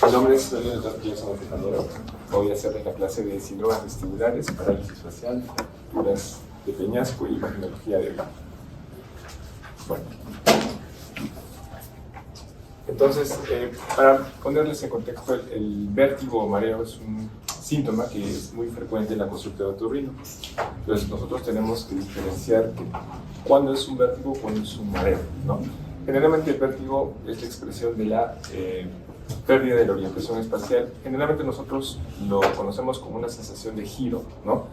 Mi nombre es Leonel Alejandro. Voy a hacerles la clase de síndromes vestibulares, parálisis facial, fracturas de peñasco y imaginología de blanco. Bueno, entonces, para ponerles en contexto, el vértigo o mareo es un síntoma que es muy frecuente en la consulta de otorrino. Entonces, nosotros tenemos que diferenciar cuándo es un vértigo y cuándo es un mareo, ¿no? Generalmente el vértigo es la expresión de la pérdida de la orientación espacial. Generalmente nosotros lo conocemos como una sensación de giro, ¿no?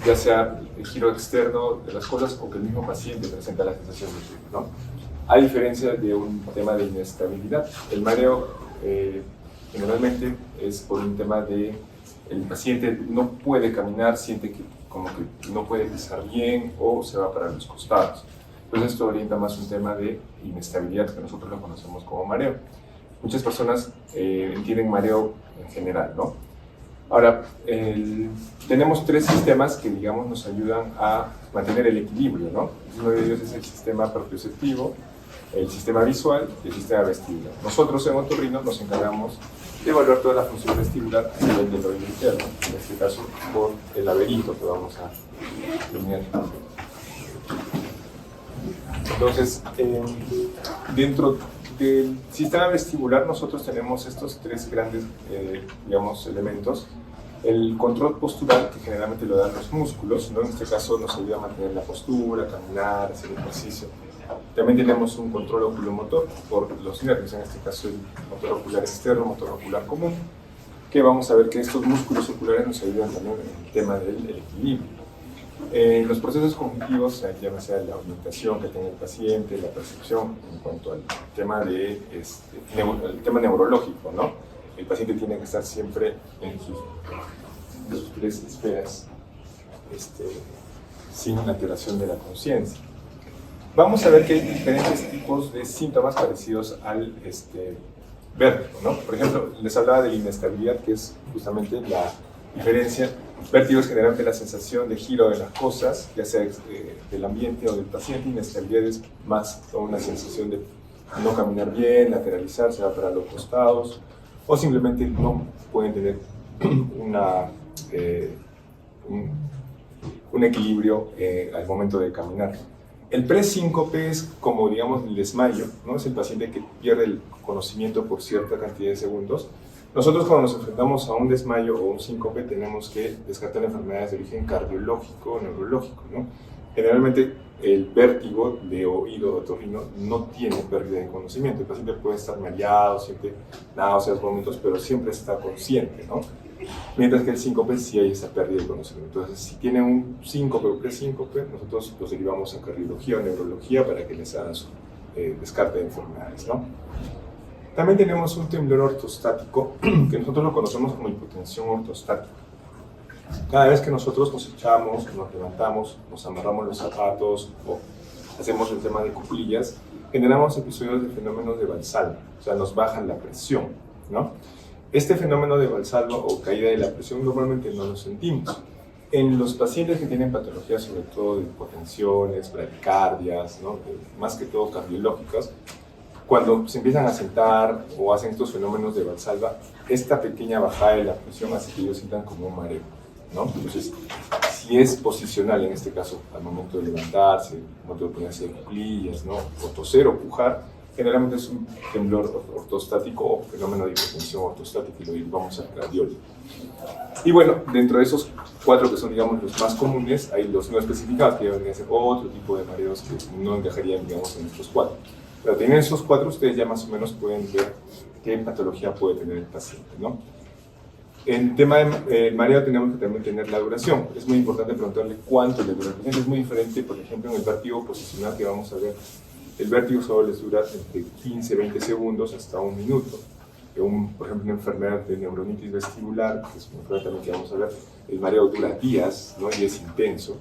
Ya sea el giro externo de las cosas o que el mismo paciente presenta la sensación de giro, ¿no? A diferencia de un tema de inestabilidad. El mareo generalmente es por un tema de el paciente no puede caminar, siente que como que no puede pisar bien o se va para los costados. Entonces esto orienta más un tema de inestabilidad que nosotros lo conocemos como mareo. Muchas personas entienden mareo en general, ¿no? Ahora, tenemos tres sistemas que, digamos, nos ayudan a mantener el equilibrio, ¿no? Uno de ellos es el sistema propioceptivo, el sistema visual y el sistema vestibular. Nosotros en otorrino nos encargamos de evaluar toda la función vestibular a nivel del oído interno, en este caso por el laberinto que vamos a iluminar. Entonces, dentro del sistema vestibular nosotros tenemos estos tres grandes, digamos, elementos. El control postural, que generalmente lo dan los músculos, ¿no? En este caso nos ayuda a mantener la postura, caminar, hacer ejercicio. También tenemos un control oculomotor por los nervios, en este caso el motor ocular externo, motor ocular común, que vamos a ver que estos músculos oculares nos ayudan también en el tema del equilibrio. Los procesos cognitivos, ya sea la orientación que tenga el paciente, la percepción en cuanto al tema, el tema neurológico, ¿no? El paciente tiene que estar siempre en sus tres esferas sin alteración de la conciencia. Vamos a ver que hay diferentes tipos de síntomas parecidos al vértigo, ¿no? Por ejemplo, les hablaba de la inestabilidad, que es justamente la diferencia. Vértigo es generalmente la sensación de giro de las cosas, ya sea del ambiente o del paciente. Inestabilidad es más una sensación de no caminar bien, lateralizar, se va para los costados, o simplemente no pueden tener un equilibrio al momento de caminar. El presíncope es como, digamos, el desmayo, ¿no? Es el paciente que pierde el conocimiento por cierta cantidad de segundos. Nosotros cuando nos enfrentamos a un desmayo o un síncope tenemos que descartar enfermedades de origen cardiológico o neurológico, ¿no? Generalmente el vértigo de oído otorrino no tiene pérdida de conocimiento. El paciente puede estar mareado, siente náuseas, vómitos, pero siempre está consciente, ¿no? Mientras que el síncope sí hay esa pérdida de conocimiento. Entonces, si tiene un síncope o presíncope, nosotros los derivamos a cardiología o neurología para que les hagan su descarte de enfermedades, ¿no? También tenemos un temblor ortostático, que nosotros lo conocemos como hipotensión ortostática. Cada vez que nosotros nos echamos, nos levantamos, nos amarramos los zapatos o hacemos el tema de cuclillas, generamos episodios de fenómenos de Valsalva, o sea, nos bajan la presión, ¿no? Este fenómeno de Valsalva o caída de la presión normalmente no lo sentimos. En los pacientes que tienen patologías, sobre todo de hipotensiones, bradicardias, ¿no? Más que todo cardiológicas, cuando se empiezan a sentar o hacen estos fenómenos de Valsalva, esta pequeña bajada de la presión hace que ellos sientan como un mareo, ¿no? Entonces, si es posicional en este caso, al momento de levantarse, al momento de ponerse de cuclillas, ¿no? O toser o pujar, generalmente es un temblor ortostático o fenómeno de hipotensión ortostática y lo derivamos al cardiólogo. Y bueno, dentro de esos cuatro que son, digamos, los más comunes, hay los no especificados que deben ser otro tipo de mareos que no encajarían, digamos, en estos cuatro. Pero teniendo esos cuatro, ustedes ya más o menos pueden ver qué patología puede tener el paciente, ¿no? En tema de mareo tenemos que también tener la duración. Es muy importante preguntarle cuánto le dura al paciente. Es muy diferente, por ejemplo, en el vértigo posicional que vamos a ver. El vértigo solo les dura entre 15-20 segundos hasta un minuto. Por ejemplo, una enfermedad de neuronitis vestibular, que es una enfermedad también que vamos a ver, el mareo dura días, ¿no? Y es intenso.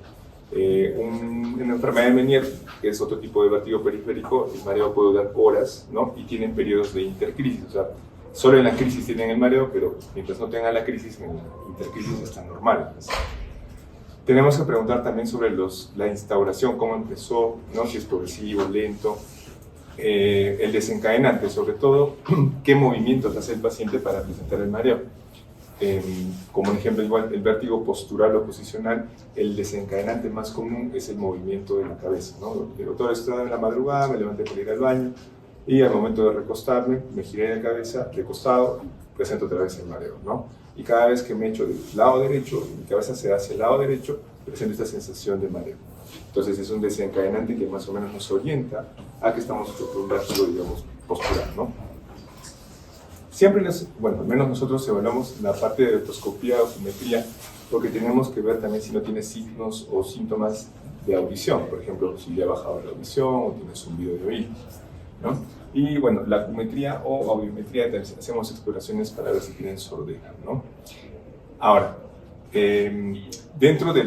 Una enfermedad de Meniere, que es otro tipo de vértigo periférico, el mareo puede durar horas, ¿no? Y tienen periodos de intercrisis, o sea, solo en la crisis tienen el mareo, pero mientras no tengan la crisis, en la intercrisis está normal. Tenemos que preguntar también sobre la instauración, cómo empezó, ¿no? Si es progresivo, lento. el desencadenante, sobre todo qué movimientos hace el paciente para presentar el mareo. Como un ejemplo, igual el vértigo postural o posicional, el desencadenante más común es el movimiento de la cabeza, ¿no? El doctor está en la madrugada, me levanté para ir al baño y al momento de recostarme, me giré la cabeza de costado, presento otra vez el mareo, ¿no? Y cada vez que me echo del lado derecho, mi cabeza se hacia el lado derecho, presento esta sensación de mareo. Entonces es un desencadenante que más o menos nos orienta a que estamos con un vértigo, digamos, postural, ¿no? Siempre, bueno, al menos nosotros evaluamos la parte de otoscopía o ocumetría, porque tenemos que ver también si no tiene signos o síntomas de audición, por ejemplo, si le ha bajado la audición o tiene zumbido de oídos, ¿no? Y bueno, la acumetría o audiometría, hacemos exploraciones para ver si tienen sordera, ¿no? Ahora, dentro de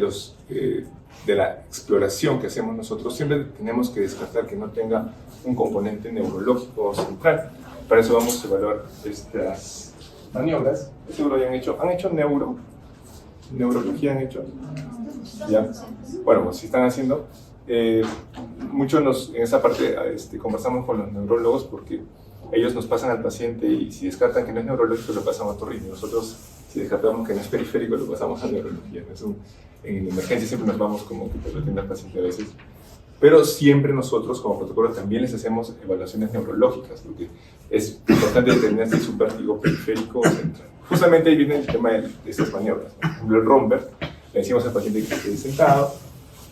la exploración que hacemos nosotros, siempre tenemos que descartar que no tenga un componente neurológico central. Para eso vamos a evaluar estas maniobras. Seguro ya han hecho neurología han hecho. ¿Ya? Bueno, pues si están haciendo, muchos en esa parte conversamos con los neurólogos porque ellos nos pasan al paciente y si descartan que no es neurológico lo pasan a otorrino. Nosotros, si descartamos que no es periférico, lo pasamos a neurología. En emergencia siempre nos vamos como que por atiender al paciente a veces. Pero siempre nosotros, como protocolo, también les hacemos evaluaciones neurológicas, porque es importante determinar si es un vértigo periférico o central. Justamente ahí viene el tema de estas maniobras. Por ejemplo, el romper, le decimos al paciente que esté sentado,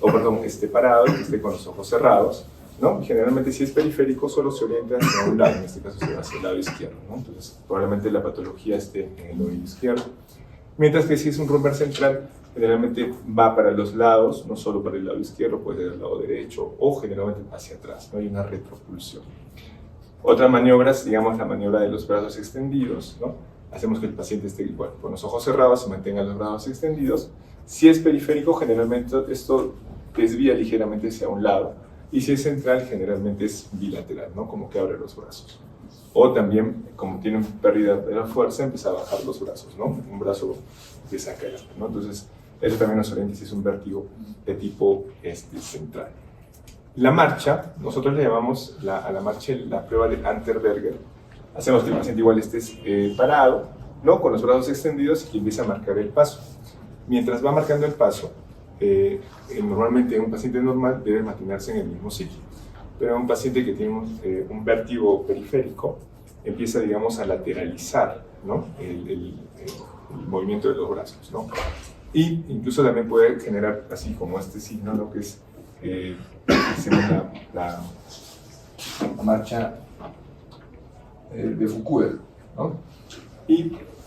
o perdón, que esté parado, que esté con los ojos cerrados, ¿no? Y generalmente, si es periférico, solo se orienta hacia un lado, en este caso se va hacia el lado izquierdo, ¿no? Entonces, probablemente la patología esté en el oído izquierdo. Mientras que si es un romper central, generalmente va para los lados, no solo para el lado izquierdo, puede ser el lado derecho o generalmente hacia atrás, no hay una retropulsión. Otra maniobra es, digamos, la maniobra de los brazos extendidos, ¿no? Hacemos que el paciente esté igual, con los ojos cerrados, se mantengan los brazos extendidos. Si es periférico, generalmente esto desvía ligeramente hacia un lado, y si es central, generalmente es bilateral, ¿no? Como que abre los brazos. O también, como tienen pérdida de la fuerza, empieza a bajar los brazos, ¿no? Un brazo empieza a caer, ¿no? Entonces, eso también nos orienta si es un vértigo de tipo central. La marcha, nosotros le llamamos a la marcha la prueba de Unterberger. Hacemos que el paciente igual esté parado, ¿no? Con los brazos extendidos y que empiece a marcar el paso. Mientras va marcando el paso, normalmente un paciente normal debe mantenerse en el mismo sitio. Pero un paciente que tiene un vértigo periférico empieza, digamos, a lateralizar, ¿no? el movimiento de los brazos, ¿no? Y incluso también puede generar, así como este signo, lo que es la marcha de Foucault, ¿no?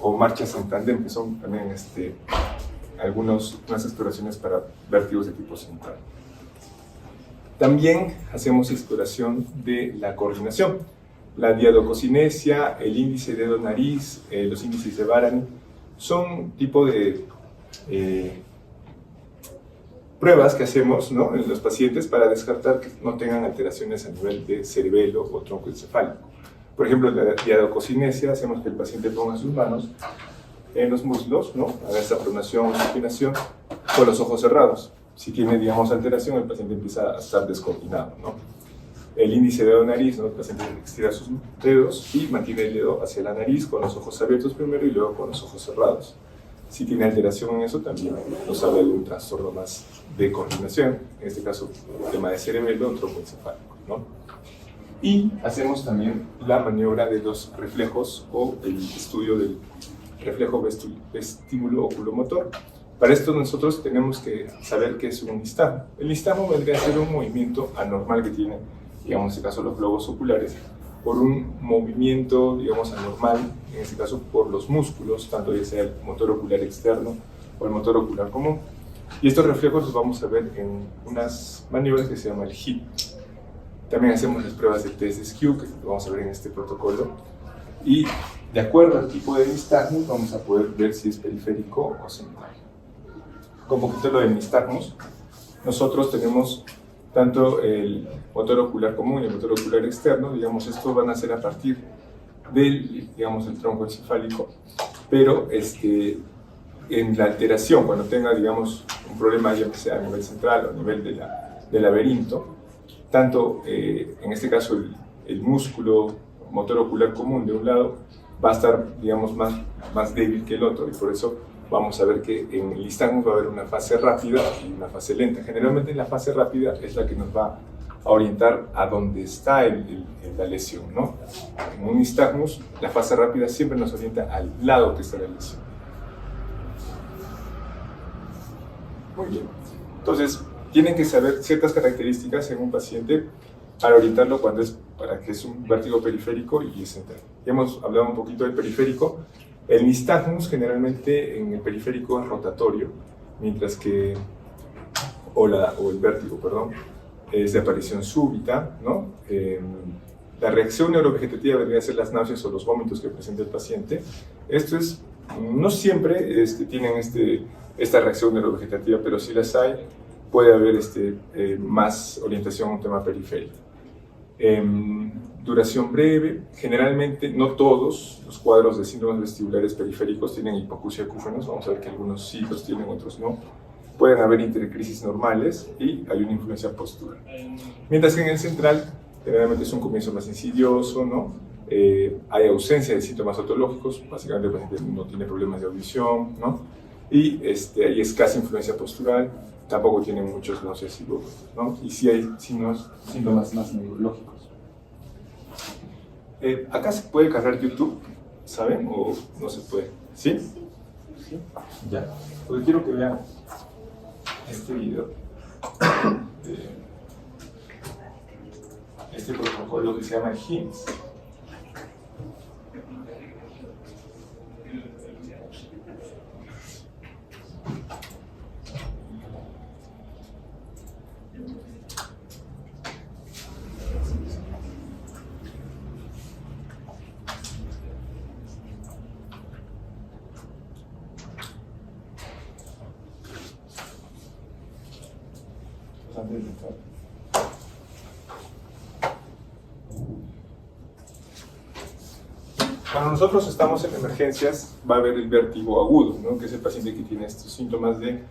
O marchas en tándem, que son también unas exploraciones para vértigos de tipo central. También hacemos exploración de la coordinación. La diadococinesia, el índice dedo-nariz, los índices de Varani, son tipo de pruebas que hacemos, ¿no? En los pacientes para descartar que no tengan alteraciones a nivel de cerebelo o tronco encefálico. Por ejemplo, la diadococinesia, hacemos que el paciente ponga sus manos en los muslos, ¿no? Haga esta pronación o supinación con los ojos cerrados. Si tiene, digamos, alteración, el paciente empieza a estar descoordinado, ¿no? El índice dedo-nariz, ¿no? El paciente estira sus dedos y mantiene el dedo hacia la nariz con los ojos abiertos primero y luego con los ojos cerrados. Si tiene alteración en eso, también nos habla de un trastorno más de coordinación, en este caso, tema de cerebelo o troncoencefálico, ¿no? Y hacemos también la maniobra de los reflejos o el estudio del reflejo vestíbulo oculomotor. Para esto nosotros tenemos que saber qué es un nistagmo. El nistagmo vendría a ser un movimiento anormal que tiene, digamos, en este caso, los globos oculares, por un movimiento, digamos, anormal, en este caso por los músculos, tanto ya sea el motor ocular externo o el motor ocular común. Y estos reflejos los vamos a ver en unas maniobras que se llama el HIP. También hacemos las pruebas de test de Skew, que vamos a ver en este protocolo. Y de acuerdo al tipo de nistagmus, vamos a poder ver si es periférico o central. Con poquito lo del nistagmus, nosotros tenemos tanto el motor ocular común y el motor ocular externo, digamos, estos van a ser a partir del, digamos, el tronco encefálico, pero en la alteración, cuando tenga, digamos, un problema, ya sea a nivel central o a nivel del laberinto, tanto en este caso el músculo motor ocular común de un lado va a estar, digamos, más débil que el otro, y por eso vamos a ver que en el nistagmus va a haber una fase rápida y una fase lenta. Generalmente la fase rápida es la que nos va a orientar a dónde está la lesión, ¿no? En un nistagmus, la fase rápida siempre nos orienta al lado que está la lesión. Muy bien. Entonces, tienen que saber ciertas características en un paciente para orientarlo para que es un vértigo periférico y central. Ya hemos hablado un poquito del periférico. El nistagmus generalmente en el periférico es rotatorio, mientras que, o el vértigo, perdón, es de aparición súbita, ¿no? La reacción neurovegetativa debería ser las náuseas o los vómitos que presenta el paciente. Esto es, no siempre tienen esta reacción neurovegetativa, pero si las hay, puede haber más orientación a un tema periférico. Duración breve, generalmente no todos los cuadros de síndromes vestibulares periféricos tienen hipoacusia acúfenos, vamos a ver que algunos sí los tienen, otros no. Pueden haber intercrisis normales y hay una influencia postural. Mientras que en el central, generalmente es un comienzo más insidioso, ¿no? Hay ausencia de síntomas otológicos, básicamente el paciente no tiene problemas de audición, ¿no? Y hay escasa influencia postural, tampoco tienen muchos náuseas y vómitos, ¿no? Y sí hay síntomas más neurológicos. Acá se puede cargar YouTube, ¿saben? ¿O no se puede? ¿Sí? ¿Sí? Ya. Porque quiero que vean este video. Este protocolo que se llama HIMSS. Cuando nosotros estamos en emergencias, va a haber el vértigo agudo, ¿no? Que es el paciente que tiene estos síntomas de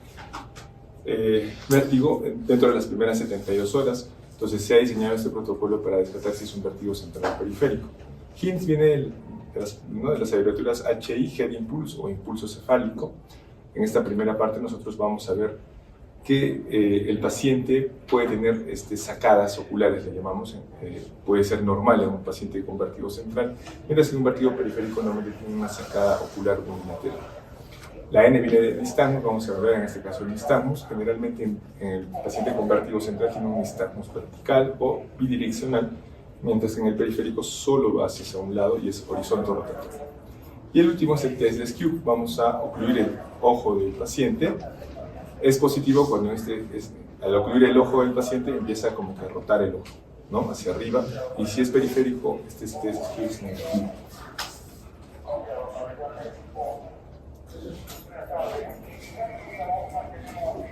vértigo dentro de las primeras 72 horas. Entonces se ha diseñado este protocolo para descartar si es un vértigo central o periférico. HIMSS viene de las abreviaturas HI, Head Impulse o impulso cefálico. En esta primera parte nosotros vamos a ver que el paciente puede tener sacadas oculares, le llamamos, puede ser normal en un paciente con vértigo central, mientras que un vértigo periférico normalmente tiene una sacada ocular unilateral. La N viene de nistagmus, vamos a ver en este caso el nistagmus. Generalmente en el paciente con vértigo central tiene un nistagmus vertical o bidireccional, mientras que en el periférico solo va hacia un lado y es horizonte rotatorio. Y el último es el test de Skew. Vamos a ocluir el ojo del paciente. Es positivo cuando al ocluir el ojo del paciente empieza como que a rotar el ojo, ¿no? Hacia arriba, y si es periférico, este test de Skew es negativo.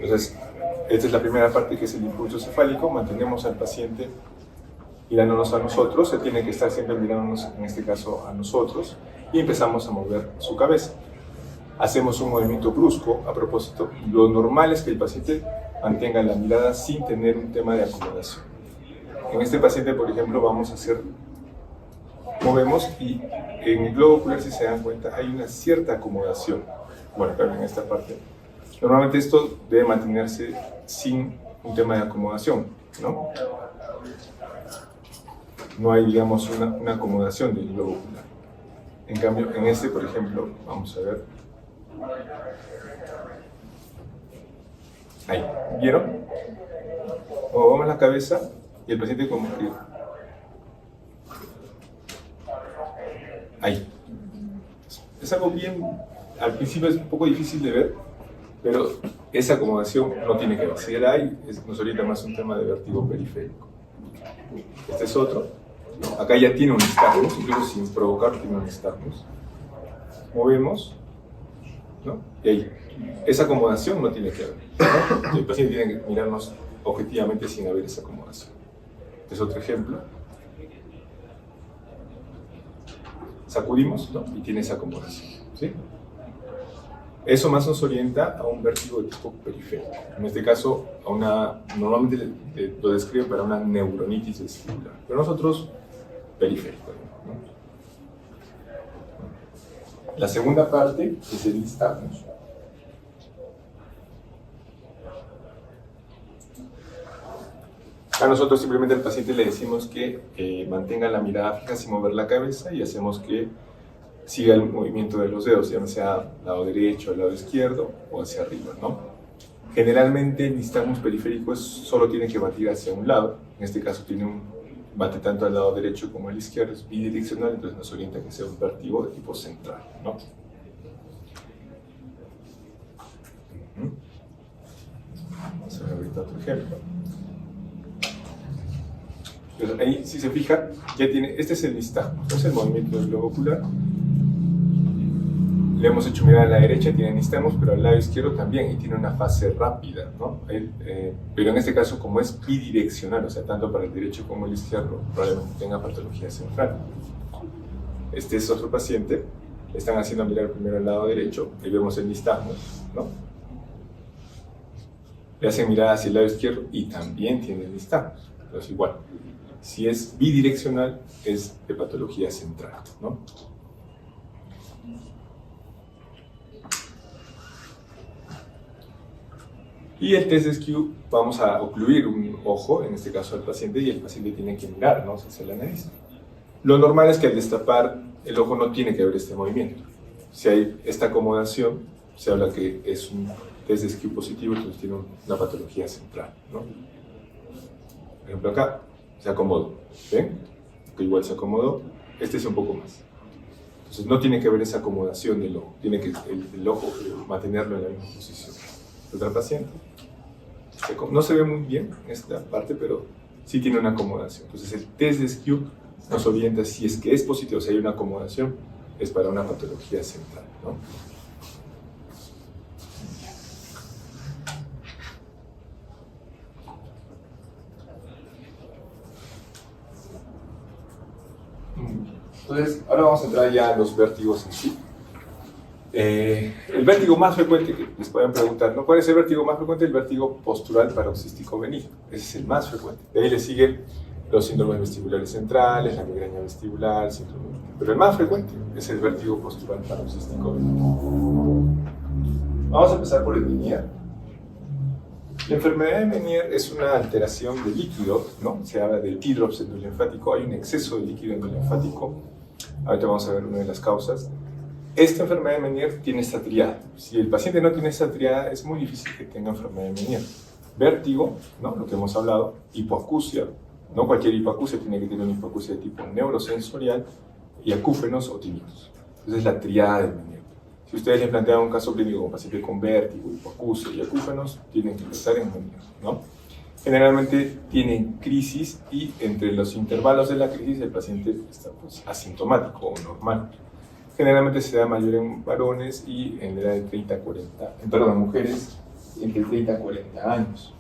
Entonces, esta es la primera parte, que es el impulso cefálico. Mantenemos al paciente mirándonos a nosotros, se tiene que estar siempre mirándonos, en este caso a nosotros, y empezamos a mover su cabeza. Hacemos un movimiento brusco. A propósito, lo normal es que el paciente mantenga la mirada sin tener un tema de acomodación. En este paciente, por ejemplo, movemos y en el globo ocular, si se dan cuenta, hay una cierta acomodación. Bueno, claro, en esta parte. Normalmente esto debe mantenerse sin un tema de acomodación, ¿no? No hay, digamos, una acomodación del globo ocular. En cambio, en este, por ejemplo, vamos a ver. Ahí, ¿vieron? Movemos la cabeza y el paciente como que... Ahí. Es algo bien... Al principio es un poco difícil de ver, pero esa acomodación no tiene que ver. Si la hay, nos orienta más un tema de vértigo periférico. Este es otro. Acá ya tiene un nistagmus, incluso sin provocar tiene un nistagmus. Movemos, ¿no? Y ahí, esa acomodación no tiene que haber, ¿no? El paciente tiene que mirarnos objetivamente sin haber esa acomodación. Este es otro ejemplo. Sacudimos, ¿no? Y tiene esa acomodación, ¿sí? Eso más nos orienta a un vértigo de tipo periférico. En este caso, normalmente lo describe para una neuronitis vestibular. Pero nosotros periférico, ¿no? La segunda parte es el nistagmus. A nosotros simplemente al paciente le decimos que mantenga la mirada fija sin mover la cabeza y hacemos que siga el movimiento de los dedos, ya sea lado derecho, lado izquierdo o hacia arriba, ¿no? Generalmente el nistagmus periférico solo tiene que batir hacia un lado, en este caso bate tanto al lado derecho como al izquierdo, es bidireccional, entonces nos orienta a que sea un vértigo de tipo central, ¿no? Vamos a ver ahorita otro ejemplo. Entonces, ahí, si se fija, ya tiene, este es el nistagmus, entonces el movimiento del globo ocular. Le hemos hecho mirar a la derecha, tiene nistagmus, pero al lado izquierdo también, y tiene una fase rápida, ¿no? Pero en este caso, como es bidireccional, o sea, tanto para el derecho como el izquierdo, probablemente tenga patología central. Este es otro paciente, le están haciendo mirar primero al lado derecho, y vemos el nistagmus, ¿no? Le hacen mirar hacia el lado izquierdo y también tiene el nistagmus. Entonces, igual, si es bidireccional, es de patología central, ¿no? Y el test de Skew, vamos a ocluir un ojo, en este caso al paciente, y el paciente tiene que mirar, ¿no? Hacia la nariz. Lo normal es que al destapar el ojo no tiene que haber este movimiento. Si hay esta acomodación, se habla que es un test de Skew positivo, entonces tiene una patología central, ¿no? Por ejemplo, acá se acomodó, ¿ven? Que igual se acomodó, este es un poco más. Entonces no tiene que haber esa acomodación del ojo, tiene que el ojo mantenerlo en la misma posición. Otra paciente, no se ve muy bien esta parte, pero sí tiene una acomodación. Entonces el test de Skew nos orienta si es que es positivo, si hay una acomodación, es para una patología central, ¿no? Entonces, ahora vamos a entrar ya a los vértigos en sí. El vértigo más frecuente, que les pueden preguntar, ¿no? ¿Cuál es el vértigo más frecuente? El vértigo postural paroxístico benigno. Ese es el más frecuente. De ahí le siguen los síndromes vestibulares centrales, la migraña vestibular, síndrome. Pero el más frecuente es el vértigo postural paroxístico benigno. Vamos a empezar por el Meniere. La enfermedad de Meniere es una alteración de líquido, ¿no? Se habla del hidrops endolinfático, hay un exceso de líquido endolinfático. Ahorita vamos a ver una de las causas. Esta enfermedad de Meniere tiene esta triada. Si el paciente no tiene esta triada, es muy difícil que tenga enfermedad de Meniere. Vértigo, ¿no? Lo que hemos hablado, hipoacusia, no cualquier hipoacusia, tiene que tener una hipoacusia de tipo neurosensorial, y acúfenos o tinnitus. Entonces es la triada del Meniere. Si ustedes le plantean un caso clínico con paciente con vértigo, hipoacusia y acúfenos, tienen que pensar en Meniere, ¿no? Generalmente tienen crisis y entre los intervalos de la crisis el paciente está pues, asintomático o normal. Generalmente se da mayor en varones y en la edad de 30 a 40, perdón, en mujeres entre 30 a 40 años.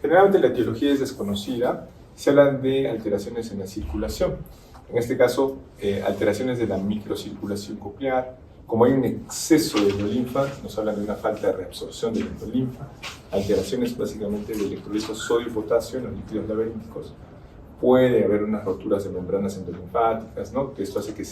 Generalmente la etiología es desconocida, se hablan de alteraciones en la circulación. En este caso, alteraciones de la microcirculación coclear. Como hay un exceso de endolinfa, nos hablan de una falta de reabsorción de la endolinfa, alteraciones básicamente de electrolitos sodio y potasio en los líquidos laberínticos. Puede haber unas roturas de membranas endolinfáticas, ¿no? Que esto hace que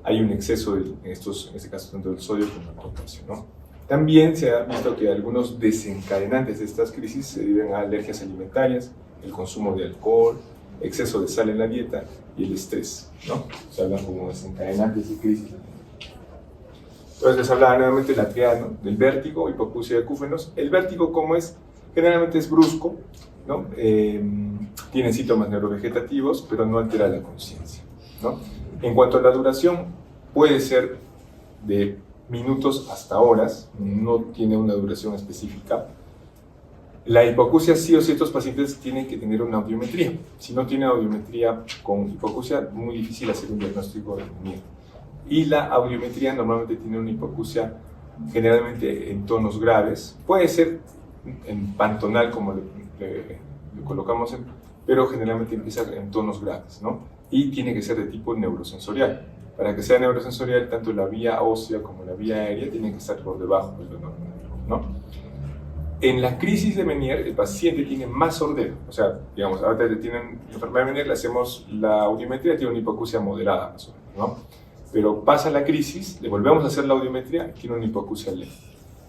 hay un exceso en este caso tanto del sodio como del potasio, ¿no? También se ha visto que algunos desencadenantes de estas crisis se deben a alergias alimentarias, el consumo de alcohol, exceso de sal en la dieta y el estrés, ¿no? Se hablan como desencadenantes de crisis. Entonces les hablaba nuevamente de la triada, ¿no? Del vértigo, hipoacusia y acúfenos. El vértigo, como es, generalmente es brusco, ¿no? Tiene síntomas neurovegetativos, pero no altera la conciencia, ¿no? En cuanto a la duración, puede ser de minutos hasta horas, no tiene una duración específica. La hipoacusia, sí o sí, estos pacientes tienen que tener una audiometría. Si no tienen audiometría con hipoacusia, muy difícil hacer un diagnóstico de Meniere. Y la audiometría normalmente tiene una hipoacusia generalmente en tonos graves. Puede ser en pantonal, como le colocamos, pero generalmente empieza en tonos graves, ¿no? Y tiene que ser de tipo neurosensorial. Para que sea neurosensorial, tanto la vía ósea como la vía aérea tienen que estar por debajo de lo normal, ¿no? En la crisis de Meniere, el paciente tiene más sordera. O sea, digamos, ahora tienen enfermedad de Meniere, le hacemos la audiometría, tiene una hipoacusia moderada, más o menos, ¿no? Pero pasa la crisis, le volvemos a hacer la audiometría y tiene una hipoacusia leve.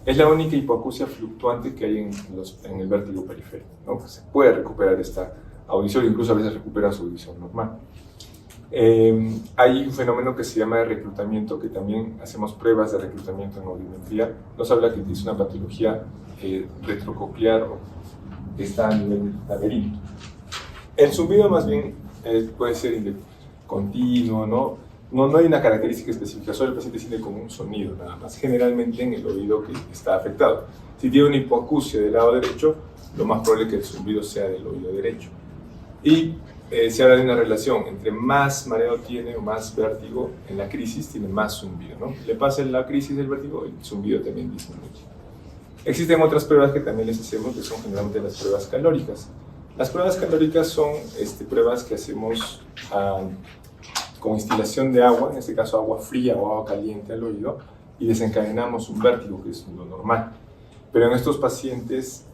Es la única hipoacusia fluctuante que hay en el vértigo periférico, ¿no? Se puede recuperar esta audición, incluso a veces recupera su audición normal. Hay un fenómeno que se llama de reclutamiento, que también hacemos pruebas de reclutamiento en audiometría. Nos habla que es una patología retrococlear o que está a nivel del laberinto. El zumbido más bien puede ser continuo, ¿no? No hay una característica específica, solo el paciente siente como un sonido nada más, generalmente en el oído que está afectado. Si tiene una hipoacusia del lado derecho, lo más probable es que el zumbido sea del oído derecho. Y se habla de una relación entre más mareo tiene o más vértigo en la crisis, tiene más zumbido, ¿no? Le pasa en la crisis del vértigo, el zumbido también disminuye. Existen otras pruebas que también les hacemos, que son generalmente las pruebas calóricas. Las pruebas calóricas son pruebas que hacemos con instilación de agua, en este caso agua fría o agua caliente al oído, y desencadenamos un vértigo, que es lo normal. Pero en estos pacientes,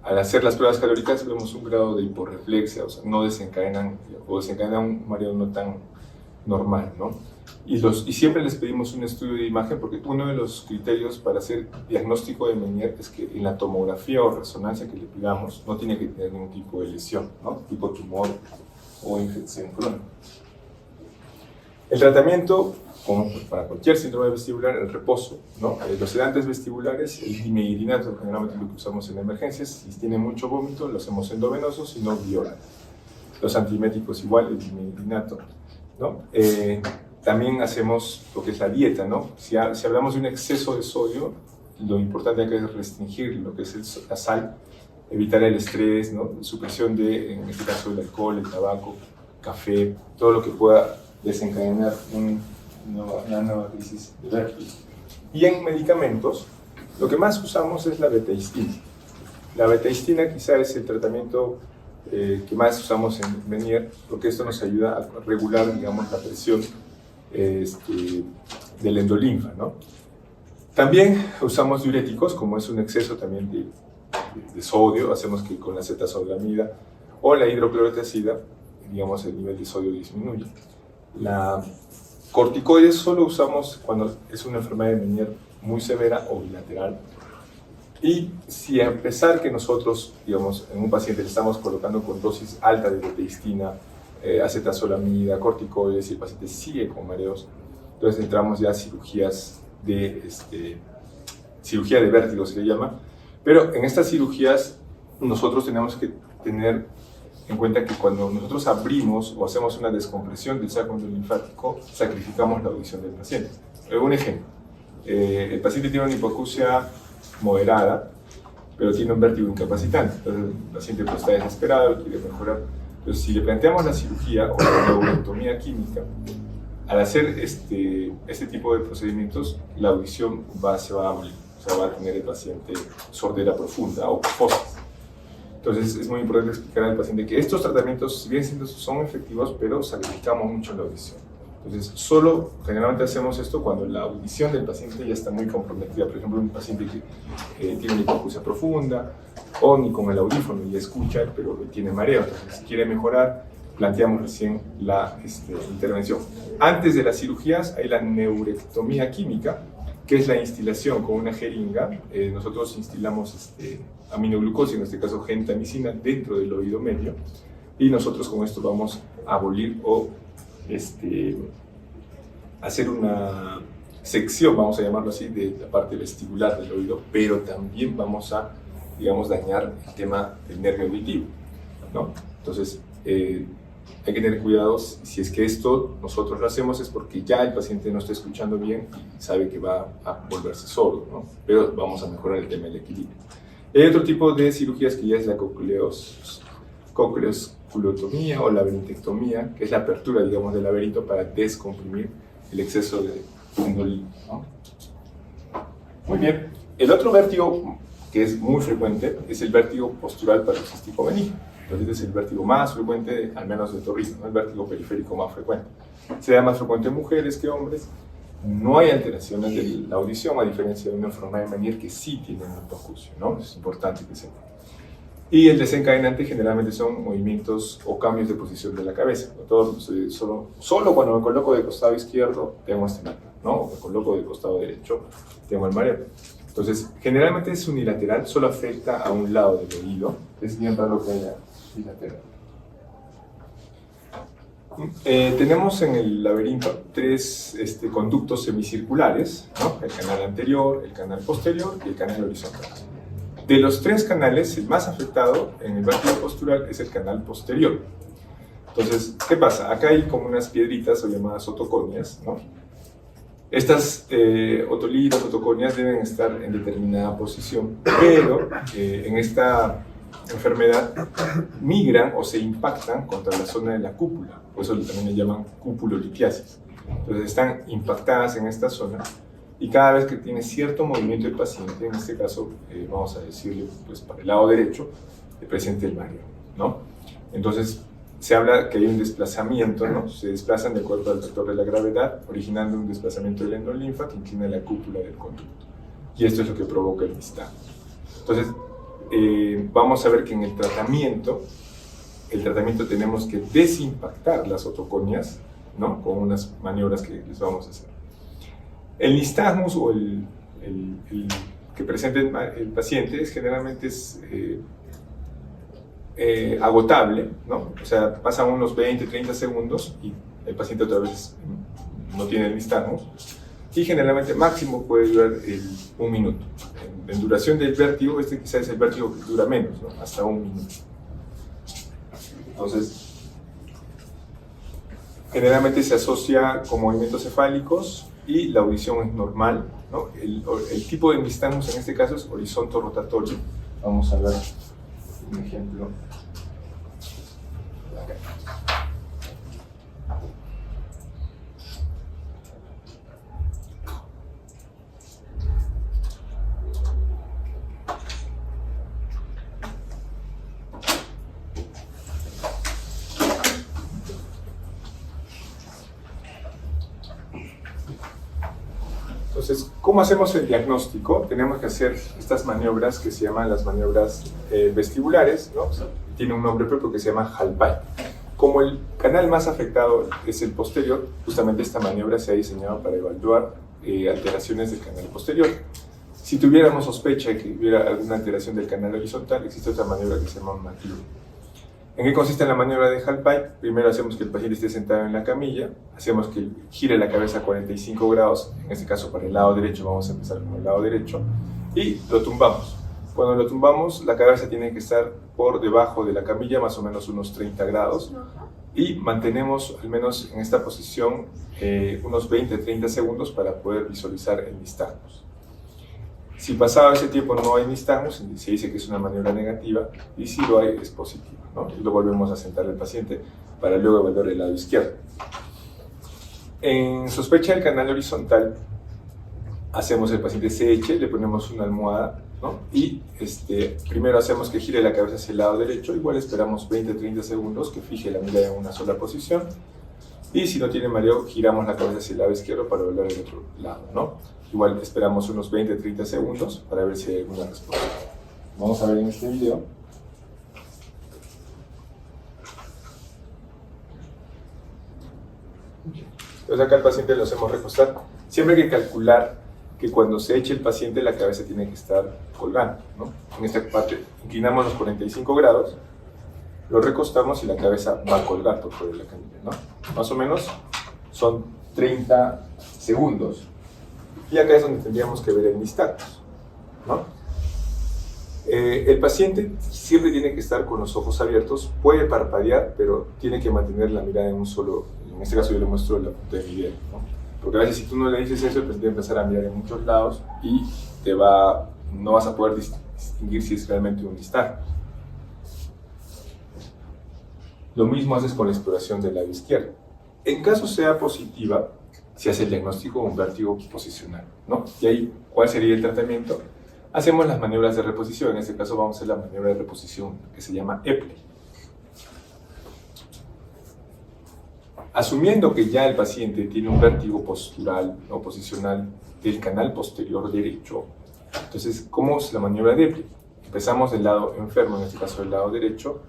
al hacer las pruebas calóricas vemos un grado de hiporreflexia, o sea, no desencadenan, o desencadenan un mareo no tan normal, ¿no? Y siempre les pedimos un estudio de imagen, porque uno de los criterios para hacer diagnóstico de Meniere es que en la tomografía o resonancia que le pidamos no tiene que tener ningún tipo de lesión, ¿no? Tipo tumor o infección crónica. El tratamiento, como para cualquier síndrome vestibular, el reposo, ¿no? Los sedantes vestibulares, el dimidrinato, generalmente lo que usamos en emergencias, si tiene mucho vómito, lo hacemos endovenoso, si no, vía. Los antieméticos igual, el dimidrinato, ¿no? También hacemos lo que es la dieta, ¿no? Si hablamos de un exceso de sodio, lo importante acá es restringir lo que es la sal, evitar el estrés, ¿no? Supresión de, en este caso, el alcohol, el tabaco, café, todo lo que pueda desencadenar una nueva crisis de vértigo. Y en medicamentos, lo que más usamos es la betaistina. La betaistina quizá es el tratamiento que más usamos en Meniere, porque esto nos ayuda a regular, digamos, la presión del endolinfa, ¿no? También usamos diuréticos, como es un exceso también de sodio, hacemos que con la acetazolamida o la hidroclorotiazida, digamos, el nivel de sodio disminuye. La corticoides solo usamos cuando es una enfermedad de Meniere muy severa o bilateral. Y si a pesar que nosotros, digamos, en un paciente le estamos colocando con dosis alta de betaistina, acetazolamida, corticoides, y el paciente sigue con mareos, entonces entramos ya a cirugía de vértigo se le llama, pero en estas cirugías nosotros tenemos que tener en cuenta que cuando nosotros abrimos o hacemos una descompresión del saco endolinfático, sacrificamos la audición del paciente. Un ejemplo, el paciente tiene una hipoacusia moderada, pero tiene un vértigo incapacitante, entonces el paciente pues, está desesperado, quiere mejorar. Entonces, si le planteamos la cirugía o la neurotomía química, al hacer este tipo de procedimientos, la audición se va a abolir, o sea, va a tener el paciente sordera profunda o fosis. Entonces, es muy importante explicar al paciente que estos tratamientos, si bien son efectivos, pero sacrificamos mucho la audición. Entonces, generalmente hacemos esto cuando la audición del paciente ya está muy comprometida. Por ejemplo, un paciente que tiene una hipoacusia profunda o ni con el audífono y escucha, pero tiene mareo. Entonces, si quiere mejorar, planteamos recién la intervención. Antes de las cirugías hay la neurectomía química, que es la instilación con una jeringa. Nosotros instilamos aminoglucosa, en este caso gentamicina, dentro del oído medio, y nosotros con esto vamos a abolir o hacer una sección, vamos a llamarlo así, de la parte vestibular del oído, pero también vamos a, digamos, dañar el tema del nervio auditivo, ¿no? Entonces, hay que tener cuidado. Si es que esto nosotros lo hacemos es porque ya el paciente no está escuchando bien y sabe que va a volverse sordo, ¿no? Pero vamos a mejorar el tema del equilibrio. Hay otro tipo de cirugías que ya es la cocleosculotomía o laberintectomía, que es la apertura, digamos, del laberinto para descomprimir el exceso de endolina, ¿no? Muy bien. El otro vértigo que es muy frecuente es el vértigo postural paroxístico benigno. Entonces es el vértigo más frecuente, al menos de otorrino, ¿no? El vértigo periférico más frecuente. Se da más frecuente en mujeres que hombres no hay alteraciones de la audición, a diferencia de una enfermedad de Meniere que sí tiene una hipoacusia, ¿no? Es importante que sepa. Y el desencadenante generalmente son movimientos o cambios de posición de la cabeza. Solo cuando me coloco de costado izquierdo tengo este mareo, ¿no? O me coloco de costado derecho tengo el mareo. Entonces, generalmente es unilateral, solo afecta a un lado del oído. Es bien raro que haya bilateral. Tenemos en el laberinto tres conductos semicirculares, ¿no? El canal anterior, el canal posterior y el canal horizontal. De los tres canales, el más afectado en el vértigo postural es el canal posterior. Entonces, ¿qué pasa? Acá hay como unas piedritas o llamadas otoconias, ¿no? Estas otolitos, otoconias deben estar en determinada posición, pero en esta enfermedad migran o se impactan contra la zona de la cúpula, por eso también le llaman cúpulolitiasis. Entonces están impactadas en esta zona y cada vez que tiene cierto movimiento el paciente, en este caso vamos a decirle pues, para el lado derecho, le presenta el mareo, ¿no? Entonces se habla que hay un desplazamiento, ¿no? Se desplazan de acuerdo al vector de la gravedad, originando un desplazamiento del endolinfa que inclina la cúpula del conducto. Y esto es lo que provoca el nistagmo. Entonces, vamos a ver que en el tratamiento tenemos que desimpactar las otoconias, ¿no? Con unas maniobras que les vamos a hacer. El nistagmus o el que presenta el paciente generalmente es agotable, ¿no? O sea, pasan unos 20-30 segundos y el paciente otra vez no tiene el nistagmus y generalmente máximo puede durar un minuto. En duración del vértigo, quizás es el vértigo que dura menos, ¿no? Hasta un minuto. Entonces, generalmente se asocia con movimientos cefálicos y la audición es normal, ¿no? El tipo de nistagmus en este caso es horizonto rotatorio. Vamos a ver un ejemplo. Acá. Entonces, ¿cómo hacemos el diagnóstico? Tenemos que hacer estas maniobras que se llaman las maniobras vestibulares, ¿no? O sea, tiene un nombre propio que se llama Hallpike. Como el canal más afectado es el posterior, justamente esta maniobra se ha diseñado para evaluar alteraciones del canal posterior. Si tuviéramos sospecha de que hubiera alguna alteración del canal horizontal, existe otra maniobra que se llama Matilde. ¿En qué consiste la maniobra de Hallpike? Primero hacemos que el paciente esté sentado en la camilla, hacemos que gire la cabeza a 45 grados, en este caso para el lado derecho, vamos a empezar con el lado derecho, y lo tumbamos. Cuando lo tumbamos, la cabeza tiene que estar por debajo de la camilla, más o menos unos 30 grados, y mantenemos al menos en esta posición unos 20-30 segundos para poder visualizar el nistagmus. Si pasado ese tiempo no hay nistagmus, se dice que es una maniobra negativa, y si lo hay, es positiva, ¿no? Y lo volvemos a sentar al paciente para luego evaluar el lado izquierdo. En sospecha del canal horizontal, hacemos el paciente se eche, le ponemos una almohada, ¿no? Y primero hacemos que gire la cabeza hacia el lado derecho, igual esperamos 20-30 segundos que fije la mirada en una sola posición, y si no tiene mareo, giramos la cabeza hacia el lado izquierdo para evaluar el otro lado, ¿no? Igual esperamos unos 20-30 segundos para ver si hay alguna respuesta. Vamos a ver en este video. Entonces acá al paciente lo hacemos recostar. Siempre hay que calcular que cuando se eche el paciente la cabeza tiene que estar colgando, ¿no? En esta parte inclinamos los 45 grados, lo recostamos y la cabeza va a colgar por fuera de la camilla, ¿no? Más o menos son 30 segundos. Y acá es donde tendríamos que ver el nistagmus, ¿no? El paciente siempre tiene que estar con los ojos abiertos, puede parpadear, pero tiene que mantener la mirada en un solo, en este caso yo le muestro la punta de mi dedo, ¿no? Porque a veces si tú no le dices eso, el paciente va a empezar a mirar en muchos lados y no vas a poder distinguir si es realmente un nistagmus. Lo mismo haces con la exploración del lado izquierdo. En caso sea positiva, se hace el diagnóstico de un vértigo posicional, ¿no? Y ahí, ¿cuál sería el tratamiento? Hacemos las maniobras de reposición. En este caso vamos a hacer la maniobra de reposición que se llama Epley. Asumiendo que ya el paciente tiene un vértigo postural o posicional del canal posterior derecho, entonces, ¿cómo es la maniobra de Epley? Empezamos del lado enfermo, en este caso del lado derecho,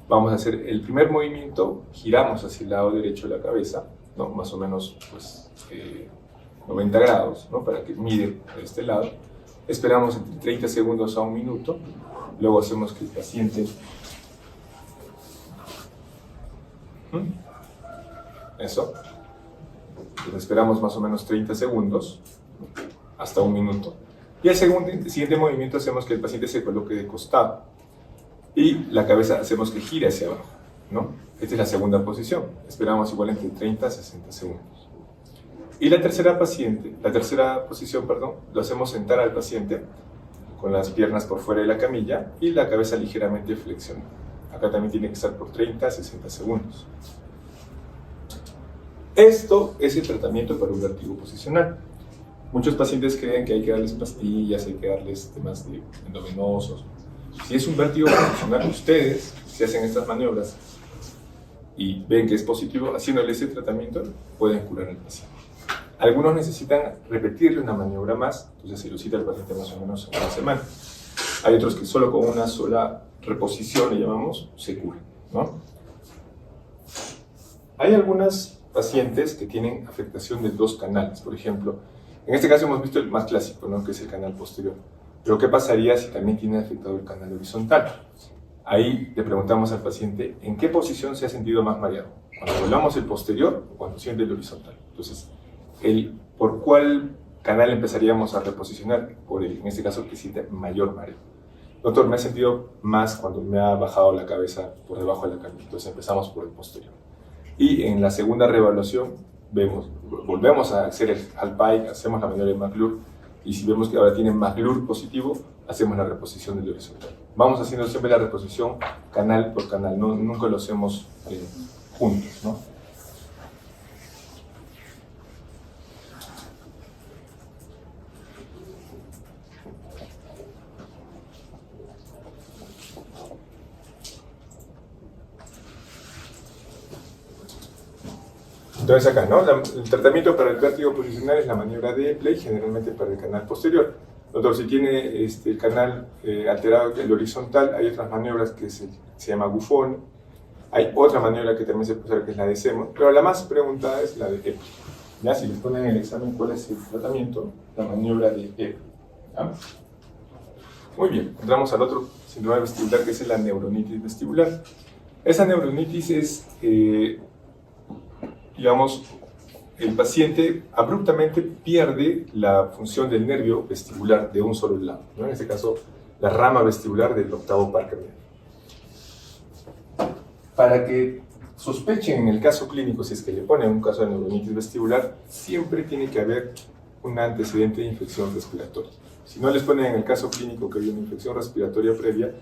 vamos a hacer el primer movimiento, giramos hacia el lado derecho de la cabeza, ¿no? Más o menos pues, 90 grados, ¿no? Para que mire de este lado. Esperamos entre 30 segundos a 1 minuto, luego hacemos que el paciente... Eso. Entonces esperamos más o menos 30 segundos, hasta 1 minuto. Y el siguiente movimiento hacemos que el paciente se coloque de costado y la cabeza hacemos que gire hacia abajo, ¿no? Esta es la segunda posición. Esperamos igual entre 30 a 60 segundos. Y la tercera posición, lo hacemos sentar al paciente con las piernas por fuera de la camilla y la cabeza ligeramente flexionada. Acá también tiene que estar por 30 a 60 segundos. Esto es el tratamiento para un vértigo posicional. Muchos pacientes creen que hay que darles pastillas, hay que darles temas endovenosos. Si es un vértigo posicional, ustedes, si hacen estas maniobras y ven que es positivo, haciéndole ese tratamiento, pueden curar al paciente. Algunos necesitan repetirle una maniobra más, entonces se lo cita al paciente más o menos en 1 semana. Hay otros que solo con una sola reposición, le llamamos, se curan, ¿no? Hay algunas pacientes que tienen afectación de 2 canales, por ejemplo. En este caso hemos visto el más clásico, ¿no? Que es el canal posterior. Pero ¿qué pasaría si también tiene afectado el canal horizontal? Ahí le preguntamos al paciente en qué posición se ha sentido más mareado. Cuando volvamos el posterior o cuando siente el horizontal. Entonces, ¿por cuál canal empezaríamos a reposicionar? Por el, en este caso, que siente mayor mareo. Doctor, me he sentido más cuando me ha bajado la cabeza por debajo de la camilla. Entonces empezamos por el posterior. Y en la segunda reevaluación, volvemos a hacer el HALPAI, hacemos la maniobra de McClure, y si vemos que ahora tiene McClure positivo, hacemos la reposición del horizontal. Vamos haciendo siempre la reposición canal por canal, nunca lo hacemos juntos, ¿no? Entonces acá, ¿no? El tratamiento para el vértigo posicional es la maniobra de Epley, generalmente para el canal posterior. Doctor, si tiene el canal alterado, el horizontal, hay otras maniobras que se llama Buffon. Hay otra maniobra que también se puede usar, que es la de Semon, pero la más preguntada es la de Epley. ¿Ya? Si les ponen en el examen cuál es el tratamiento, la maniobra de Epley. ¿Ya? Muy bien, entramos al otro síndrome vestibular, que es la neuronitis vestibular. Esa neuronitis es... digamos, el paciente abruptamente pierde la función del nervio vestibular de un solo lado, ¿no? En este caso, la rama vestibular del octavo par craneal. Para que sospechen en el caso clínico, si es que le ponen un caso de neuronitis vestibular, siempre tiene que haber un antecedente de infección respiratoria. Si no les ponen en el caso clínico que hay una infección respiratoria previa,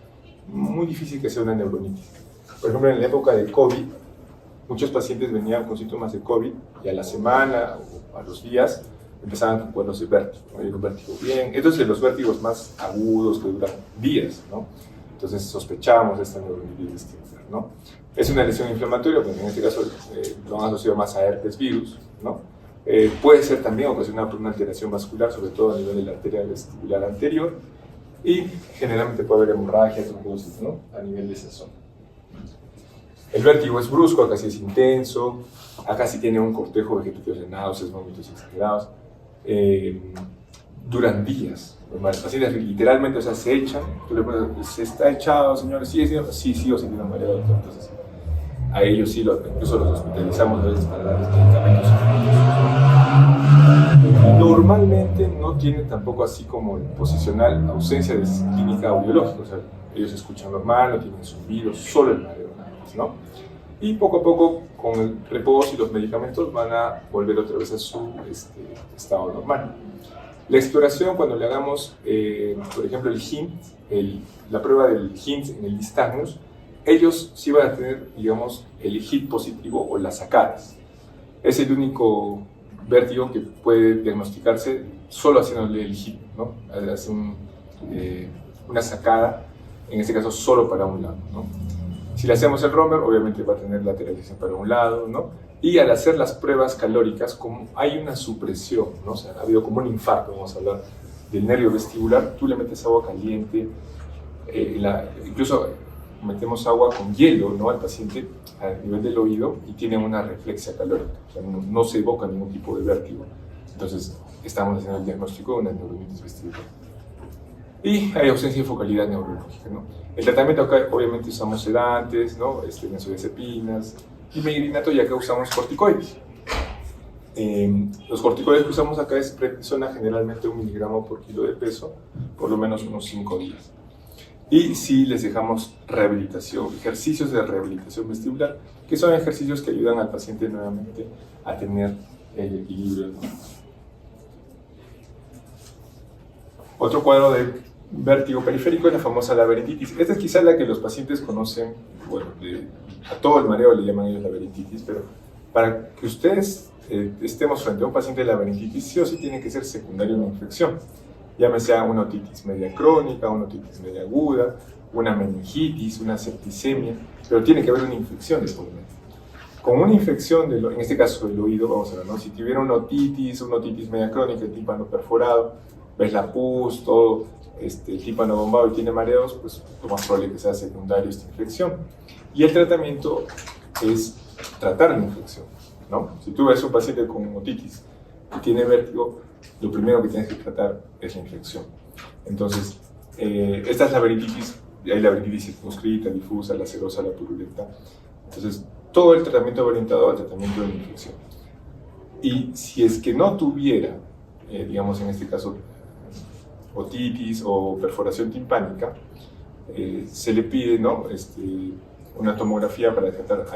muy difícil que sea una neuronitis. Por ejemplo, en la época del COVID, muchos pacientes venían con síntomas de COVID y a la semana o a los días empezaban con cuadros de vértigo, ¿no? Y un vértigo bien. Estos son los vértigos más agudos que duran días, ¿no? Entonces sospechábamos de esta neuronitis vestibular, ¿no? Es una lesión inflamatoria, porque en este caso lo han asociado más a herpes virus, ¿no? Puede ser también ocasionada por una alteración vascular, sobre todo a nivel de la arteria vestibular anterior, y generalmente puede haber hemorragia, trombosis, ¿no? A nivel de esa zona. El vértigo es brusco, acá sí es intenso, acá sí tiene un cortejo vegetativo de náuseas, vómitos exagerados. Duran días. Los pacientes literalmente, o sea, se echan, tú le pones, ¿se está echado, señores? Sí, sí, o sí tiene un mareo, doctor. Entonces, a ellos sí, incluso los hospitalizamos a veces para darles medicamentos. Normalmente no tienen tampoco, así como el posicional, ausencia de clínica audiológica, o sea, ellos escuchan normal, no tienen zumbidos, solo el mareo, ¿no? Y poco a poco, con el reposo y los medicamentos, van a volver otra vez a su estado normal. La exploración, cuando le hagamos, por ejemplo, el HINT, la prueba del HINT en el distagnus, ellos sí van a tener, digamos, el HIT positivo o las sacadas. Es el único vértigo que puede diagnosticarse solo haciéndole el HIT, ¿no? Hace una sacada, en este caso solo para un lado, ¿no? Si le hacemos el Romer, obviamente va a tener lateralización para un lado, ¿no? Y al hacer las pruebas calóricas, como hay una supresión, ¿no? O sea, ha habido como un infarto, vamos a hablar del nervio vestibular, tú le metes agua caliente, incluso metemos agua con hielo, ¿no?, al paciente a nivel del oído y tiene una reflexia calórica, o sea, no se evoca ningún tipo de vértigo. Entonces, estamos haciendo el diagnóstico de una neuronitis vestibular. Y hay ausencia de focalidad neurológica, ¿no? El tratamiento acá, obviamente, usamos sedantes, ¿no?, benzodiazepinas y migrinato, y acá usamos corticoides. Los corticoides que usamos acá es prednisona, generalmente 1 miligramo por kilo de peso, por lo menos unos 5 días. Y sí les dejamos rehabilitación, ejercicios de rehabilitación vestibular, que son ejercicios que ayudan al paciente nuevamente a tener el equilibrio, ¿no? Otro cuadro de vértigo periférico es la famosa laberintitis. Esta es quizá la que los pacientes conocen, bueno, a todo el mareo le llaman ellos laberintitis, pero para que ustedes estemos frente a un paciente de laberintitis, sí o sí tiene que ser secundaria una infección. Llámese una otitis media crónica, una otitis media aguda, una meningitis, una septicemia, pero tiene que haber una infección de por medio. Con una infección, en este caso del oído, vamos a ver, ¿no?, si tuviera una otitis media crónica, el tímpano perforado, ves la pus, todo el tímpano bombado y tiene mareos, pues lo más probable que sea secundario esta infección. Y el tratamiento es tratar la infección, ¿no? Si tú ves un paciente con otitis que tiene vértigo, lo primero que tienes que tratar es la infección. Entonces, esta es laberintitis, hay laberintitis circunscrita, difusa, lacerosa, la purulenta. Entonces, todo el tratamiento orientado al tratamiento de la infección. Y si es que no tuviera, digamos en este caso, otitis o perforación timpánica, se le pide, ¿no?, una tomografía para detectar.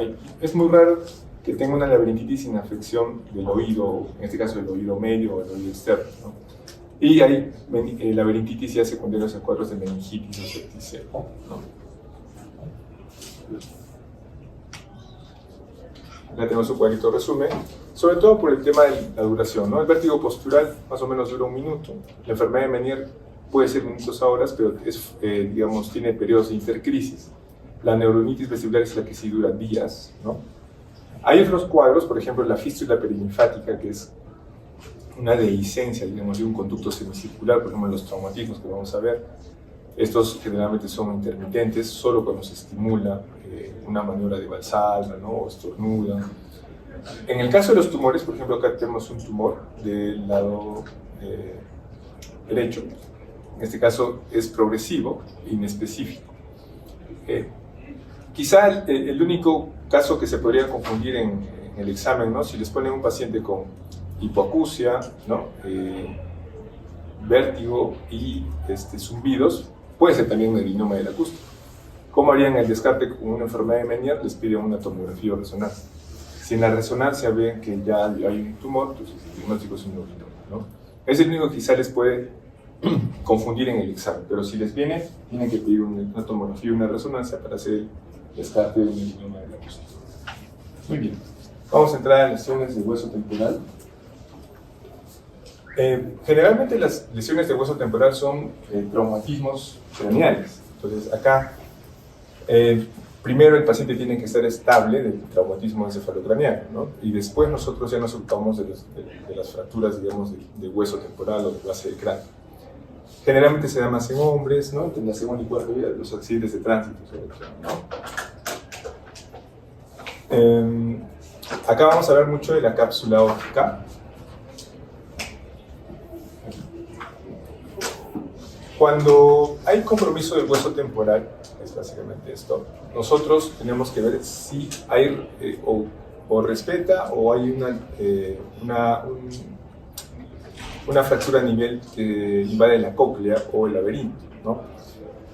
Es muy raro que tenga una laberintitis sin afección del oído, en este caso del oído medio o del oído externo, ¿no? Y hay laberintitis ya secundarios a cuadros de meningitis o septicemia, ¿no? Ya tenemos un cuadrito resumen, sobre todo por el tema de la duración, ¿no? El vértigo postural más o menos dura 1 minuto, la enfermedad de Meniere puede ser minutos a horas, pero digamos, tiene periodos de intercrisis. La neuronitis vestibular es la que sí dura días, ¿no? Hay otros cuadros, por ejemplo, la fístula perilinfática, que es una dehiscencia, digamos, de un conducto semicircular, por ejemplo, los traumatismos que vamos a ver. Estos generalmente son intermitentes, solo cuando se estimula una maniobra de Valsalva, ¿no?, o estornuda. En el caso de los tumores, por ejemplo, acá tenemos un tumor del lado derecho. En este caso es progresivo, inespecífico. Quizá el único caso que se podría confundir en el examen, ¿no?, si les ponen un paciente con hipoacusia, ¿no?, vértigo y zumbidos, puede ser también un adenoma del acústico. ¿Cómo harían el descarte con una enfermedad de Meniere? Les piden una tomografía o resonancia. Si en la resonancia ven que ya hay un tumor, entonces el diagnóstico es un neurinoma, ¿no? Es el único que quizá les puede confundir en el examen, pero si les viene, tienen que pedir una tomografía y una resonancia para hacer el descarte de un adenoma del acústico. Muy bien, vamos a entrar en lesiones de hueso temporal. Generalmente las lesiones de hueso temporal son traumatismos craneales. Entonces acá, primero el paciente tiene que estar estable del traumatismo encefalocraneal, ¿no? Y después nosotros ya nos ocupamos de las fracturas, digamos, de hueso temporal o de base del cráneo. Generalmente se da más en hombres, ¿no?, en la segunda y cuarta vida, los accidentes de tránsito, sobre todo, ¿no? Acá vamos a ver mucho de la cápsula óptica. Cuando hay compromiso del hueso temporal, es básicamente esto, nosotros tenemos que ver si hay o respeta o hay una fractura a nivel que invade la cóclea o el laberinto, ¿no?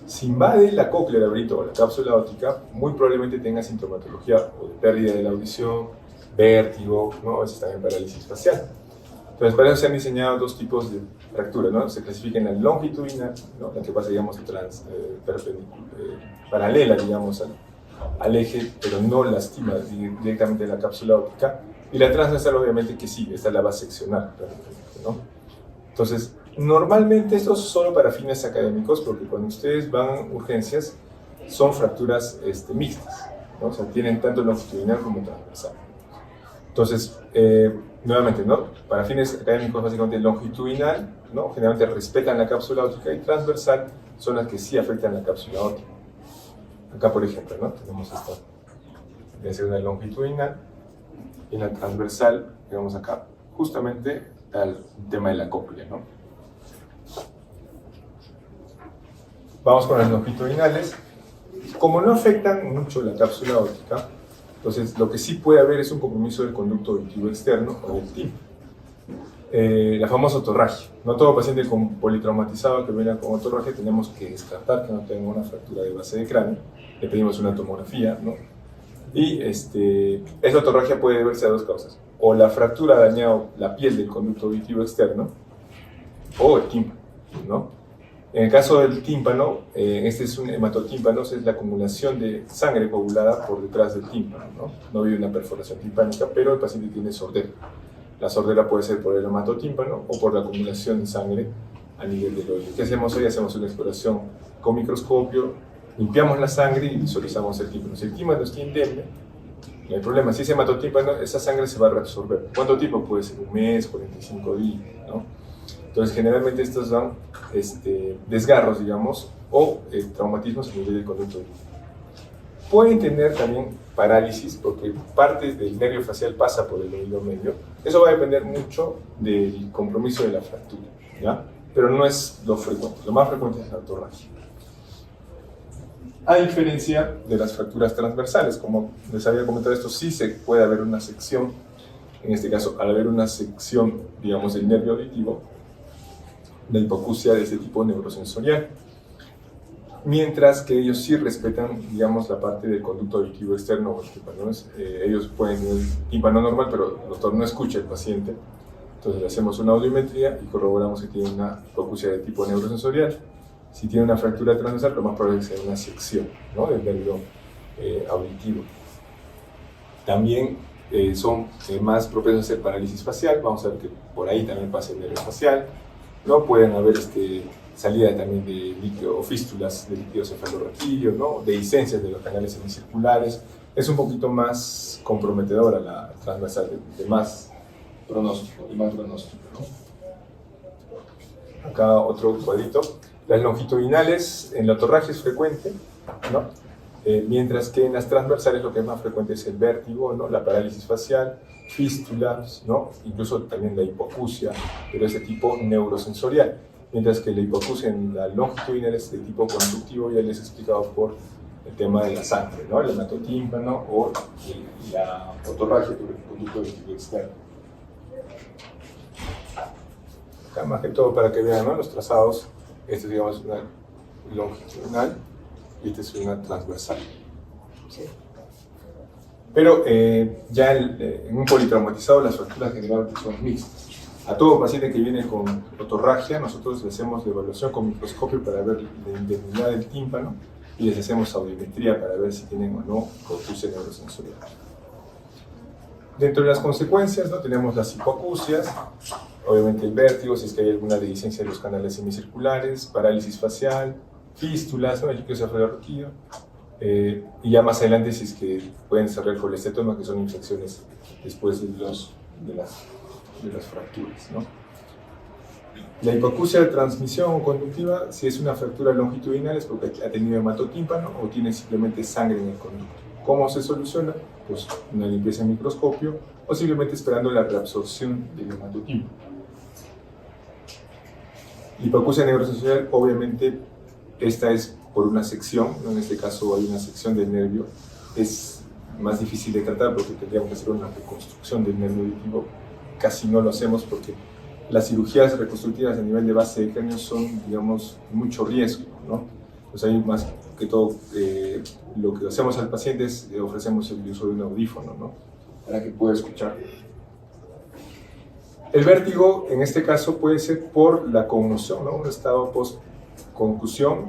Si invade la cóclea, el laberinto o la cápsula óptica, muy probablemente tenga sintomatología o de pérdida de la audición, vértigo, ¿no?, a veces también parálisis facial. Entonces, para eso se han diseñado 2 tipos de fractura, ¿no? Se clasifican en la longitudinal, ¿no?, la que pasa, digamos, paralela, digamos, al eje, pero no lastima directamente la cápsula óptica, y la transversal, obviamente, que sí, esta la va a seccionar, ¿no? Entonces, normalmente esto es solo para fines académicos, porque cuando ustedes van a urgencias, son fracturas mixtas, ¿no? O sea, tienen tanto longitudinal como transversal. Entonces, nuevamente, ¿no? Para fines académicos, básicamente longitudinal, ¿no? Generalmente respetan la cápsula óptica, y transversal son las que sí afectan la cápsula óptica. Acá, por ejemplo, ¿no? Tenemos esta, debe ser una longitudinal, y en la transversal, digamos acá, justamente al tema de la cóclea, ¿no? Vamos con las longitudinales. Como no afectan mucho la cápsula óptica, entonces lo que sí puede haber es un compromiso del conducto auditivo externo o del tímpano. La famosa otorragia. No todo paciente con politraumatizado que venga con otorragia tenemos que descartar que no tenga una fractura de base de cráneo. Le pedimos una tomografía, ¿no? Y esa otorragia puede deberse a dos causas. O la fractura ha dañado la piel del conducto auditivo externo, o el tímpano, ¿no? En el caso del tímpano, este es un hematotímpano, es la acumulación de sangre coagulada por detrás del tímpano, ¿no? No había una perforación timpánica, pero el paciente tiene sordera. La sordera puede ser por el hematotímpano o por la acumulación de sangre a nivel del oído. ¿Qué hacemos hoy? Hacemos una exploración con microscopio, limpiamos la sangre y visualizamos el tímpano. Si el tímpano está indemne, no hay problema. Si es hematotímpano, esa sangre se va a reabsorber. ¿Cuánto tiempo? Puede ser un mes, 45 días, ¿no? Entonces, generalmente estos dan desgarros, digamos, o traumatismos a nivel del conducto auditivo. Pueden tener también parálisis, porque parte del nervio facial pasa por el oído medio. Eso va a depender mucho del compromiso de la fractura, ¿ya? Pero no es lo frecuente. Lo más frecuente es la otorragia. A diferencia de las fracturas transversales, como les había comentado, esto sí se puede haber una sección. En este caso, al haber una sección, digamos, del nervio auditivo, la hipoacusia de este tipo neurosensorial, mientras que ellos sí respetan, digamos, la parte del conducto auditivo externo o el tímpano. Ellos pueden tener el tímpano normal, pero el doctor no escucha al paciente, entonces le hacemos una audiometría y corroboramos que tiene una hipoacusia de tipo neurosensorial. Si tiene una fractura transversal, lo más probable es que sea una sección, ¿no?, del nervio auditivo. También son más propensos a hacer parálisis facial. Vamos a ver que por ahí también pasa el nervio facial, ¿no? Pueden haber salida también de líquido o fístulas de líquido cefalorraquídeo, ¿no?, de dehiscencias de los canales semicirculares. Es un poquito más comprometedora la transversal, de más pronóstico, ¿no? Acá otro cuadrito. Las longitudinales en la otorragia es frecuente, ¿no? Mientras que en las transversales lo que es más frecuente es el vértigo, ¿no?, la parálisis facial, fístulas, ¿no?, incluso también la hipoacusia, pero es de tipo neurosensorial. Mientras que la hipoacusia en la longitudinal es de tipo conductivo, ya les he explicado por el tema de la sangre, ¿no?, el hematotímpano o la otorragia por el conducto auditivo externo. Acá más que todo para que vean, ¿no?, los trazados. Este es, digamos, una longitudinal y esta es una transversal. ¿Sí? Pero ya en un politraumatizado las fracturas generalmente son mixtas. A todo paciente que viene con otorragia, nosotros le hacemos la evaluación con microscopio para ver la indemnidad del tímpano y les hacemos audiometría para ver si tienen o no hipoacusia neurosensorial. Dentro de las consecuencias, ¿no?, tenemos las hipoacusias, obviamente el vértigo, si es que hay alguna dehiscencia de los canales semicirculares, parálisis facial, fístulas, ¿no?, el líquido cefalorraquídeo, y ya más adelante si es que pueden desarrollar colecistoma, que son infecciones después de las fracturas, ¿no? La hipoacusia de transmisión conductiva, si es una fractura longitudinal, es porque ha tenido hematotímpano o tiene simplemente sangre en el conducto. ¿Cómo se soluciona? Pues una limpieza en microscopio o simplemente esperando la reabsorción del hematotímpano. La hipoacusia neurosensorial, obviamente, esta es por una sección, ¿no? En este caso hay una sección del nervio. Es más difícil de tratar porque tendríamos que hacer una reconstrucción del nervio auditivo. Casi no lo hacemos porque las cirugías reconstructivas a nivel de base de cráneo son, digamos, mucho riesgo, ¿no? Pues ahí más que todo lo que hacemos al paciente es ofrecemos el uso de un audífono, ¿no?, para que pueda escuchar. El vértigo en este caso puede ser por la conmoción, ¿no?, un estado post-concusión.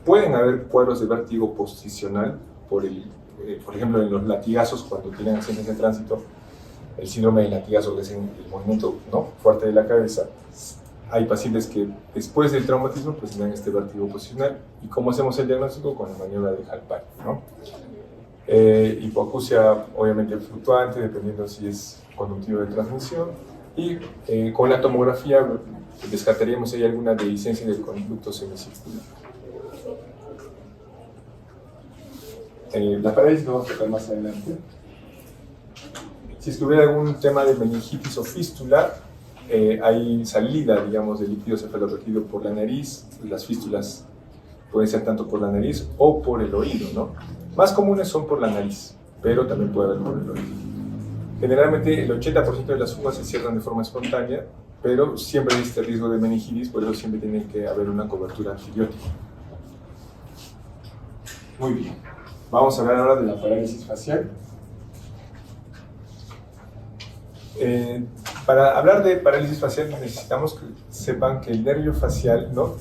Pueden haber cuadros de vértigo posicional por ejemplo, en los latigazos, cuando tienen accidentes de tránsito, el síndrome del latigazo, que es el movimiento, ¿no?, fuerte de la cabeza. Hay pacientes que después del traumatismo presentan este vértigo posicional. ¿Y cómo hacemos el diagnóstico? Con la maniobra de Halpern, ¿no? Hipoacusia obviamente fluctuante, dependiendo si es conductivo de transmisión, y con la tomografía descartaríamos si hay alguna dehiscencia del conducto semicircular. La parálisis lo vamos a tocar más adelante. Si estuviera algún tema de meningitis o fístula, hay salida, digamos, de líquido cefalorraquídeo por la nariz. Las fístulas pueden ser tanto por la nariz o por el oído, ¿no? Más comunes son por la nariz, pero también puede haber por el oído. Generalmente el 80% de las fugas se cierran de forma espontánea, pero siempre existe riesgo de meningitis, por eso siempre tiene que haber una cobertura antibiótica. Muy bien. Vamos a hablar ahora de la parálisis facial. Para hablar de parálisis facial necesitamos que sepan que el nervio facial, ¿no?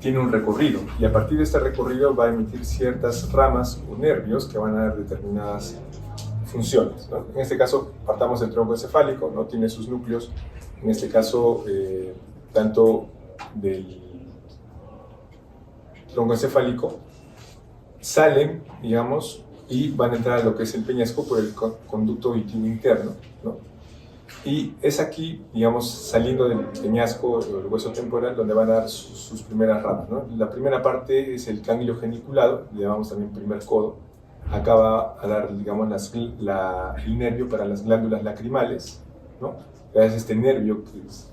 Tiene un recorrido, y a partir de este recorrido va a emitir ciertas ramas o nervios que van a dar determinadas funciones, ¿no? En este caso partamos del tronco encefálico, ¿no? Tiene sus núcleos, en este caso tanto del tronco encefálico salen, digamos, y van a entrar a lo que es el peñasco por el conducto auditivo interno, ¿no? Y es aquí, digamos, saliendo del peñasco o el hueso temporal, donde van a dar sus primeras ramas, ¿no? La primera parte es el ganglio geniculado, le llamamos también primer codo. Acá va a dar, digamos, el nervio para las glándulas lacrimales, ¿no? Gracias a este nervio, que es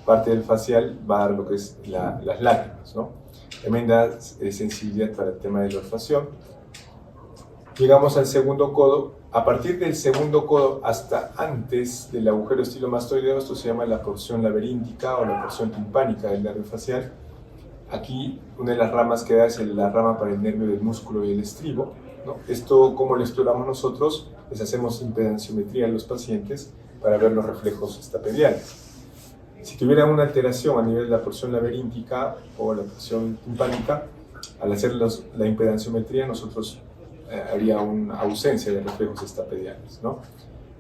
parte del facial, va a dar lo que es las lágrimas, ¿no? Tremenda sensibilidad para el tema de la olfacción. Llegamos al segundo codo. A partir del segundo codo hasta antes del agujero estilomastoideo, esto se llama la porción laberíntica o la porción timpánica del nervio facial. Aquí una de las ramas que da es la rama para el nervio del músculo y el estribo, ¿no? Esto, ¿cómo lo exploramos nosotros? Les hacemos impedanciometría a los pacientes para ver los reflejos estapediales. Si tuviera una alteración a nivel de la porción laberíntica o la porción timpánica, al hacer la impedanciometría nosotros habría una ausencia de reflejos estapediales, ¿no?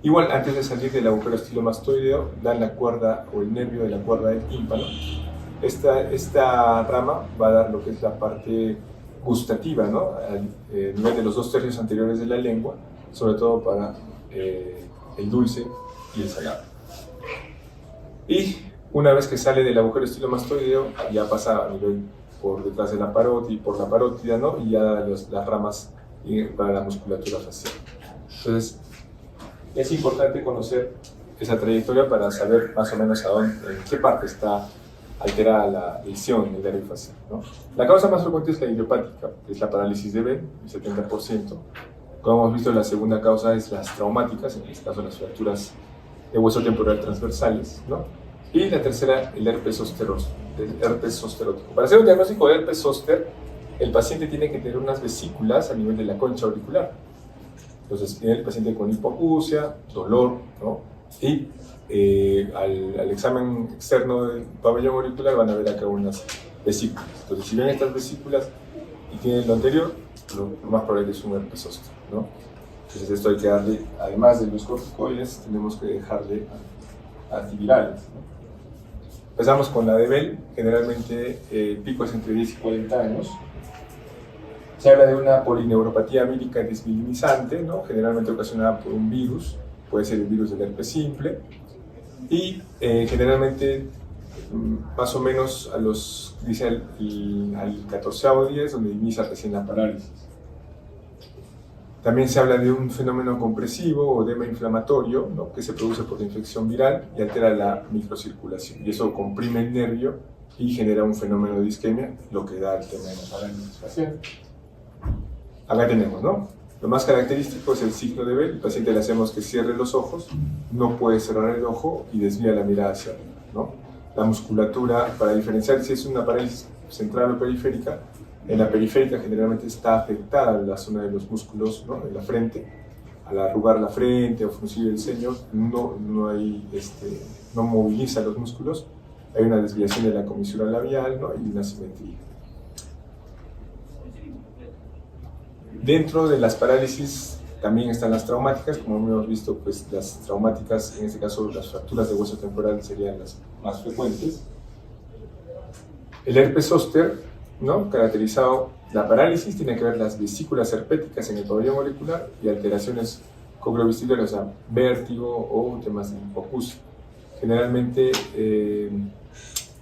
Igual, antes de salir del agujero estilomastoideo, dan la cuerda o el nervio de la cuerda del tímpano. Esta rama va a dar lo que es la parte gustativa, ¿no? Al nivel de los 2/3 anteriores de la lengua, sobre todo para el dulce y el salado. Y una vez que sale del agujero estilomastoideo, ya pasa a nivel por detrás de la parótida y por la parótida, ¿no? Y ya da las ramas para la musculatura facial. Entonces, es importante conocer esa trayectoria para saber más o menos en qué parte está alterada la lesión del nervio facial, ¿no? La causa más frecuente es la idiopática, que es la parálisis de Bell, el 70%. Como hemos visto, la segunda causa es las traumáticas, en este caso las fracturas de hueso temporal transversales, ¿no? Y la tercera, el herpes zosterótico. Para hacer un diagnóstico de herpes zóster, el paciente tiene que tener unas vesículas a nivel de la concha auricular. Entonces, el paciente con hipoacusia, dolor, ¿no? Y al examen externo del pabellón auricular van a ver acá unas vesículas. Entonces, si ven estas vesículas y tienen lo anterior, lo más probable es un herpes zóster, ¿no? Entonces, esto hay que darle, además de los corticoides, tenemos que dejarle antivirales, ¿no? Empezamos con la de Bell. Generalmente el pico es entre 10 y 40 años. Se habla de una polineuropatía vírica desmielinizante, ¿no? Generalmente ocasionada por un virus, puede ser el virus del herpes simple, y generalmente más o menos dice al 14º día es donde inicia recién la parálisis. También se habla de un fenómeno compresivo o edema inflamatorio, ¿no? Que se produce por la infección viral y altera la microcirculación, y eso comprime el nervio y genera un fenómeno de isquemia, lo que da el tema de la parálisis facial. Acá tenemos, ¿no? Lo más característico es el signo de Bell. El paciente le hacemos que cierre los ojos, no puede cerrar el ojo y desvía la mirada hacia arriba, ¿no? La musculatura, para diferenciar si es una parálisis central o periférica, en la periférica generalmente está afectada la zona de los músculos, ¿no? En la frente. Al arrugar la frente o fruncir el ceño, no moviliza los músculos, hay una desviación de la comisura labial, ¿no? Y una simetría. Dentro de las parálisis también están las traumáticas. Como hemos visto, pues las traumáticas, en este caso las fracturas de hueso temporal serían las más frecuentes. El herpes zóster, ¿no? Caracterizado La parálisis tiene que ver las vesículas herpéticas en el pabellón molecular y alteraciones cocleovestibulares, o sea, vértigo o temas de hipocus. Generalmente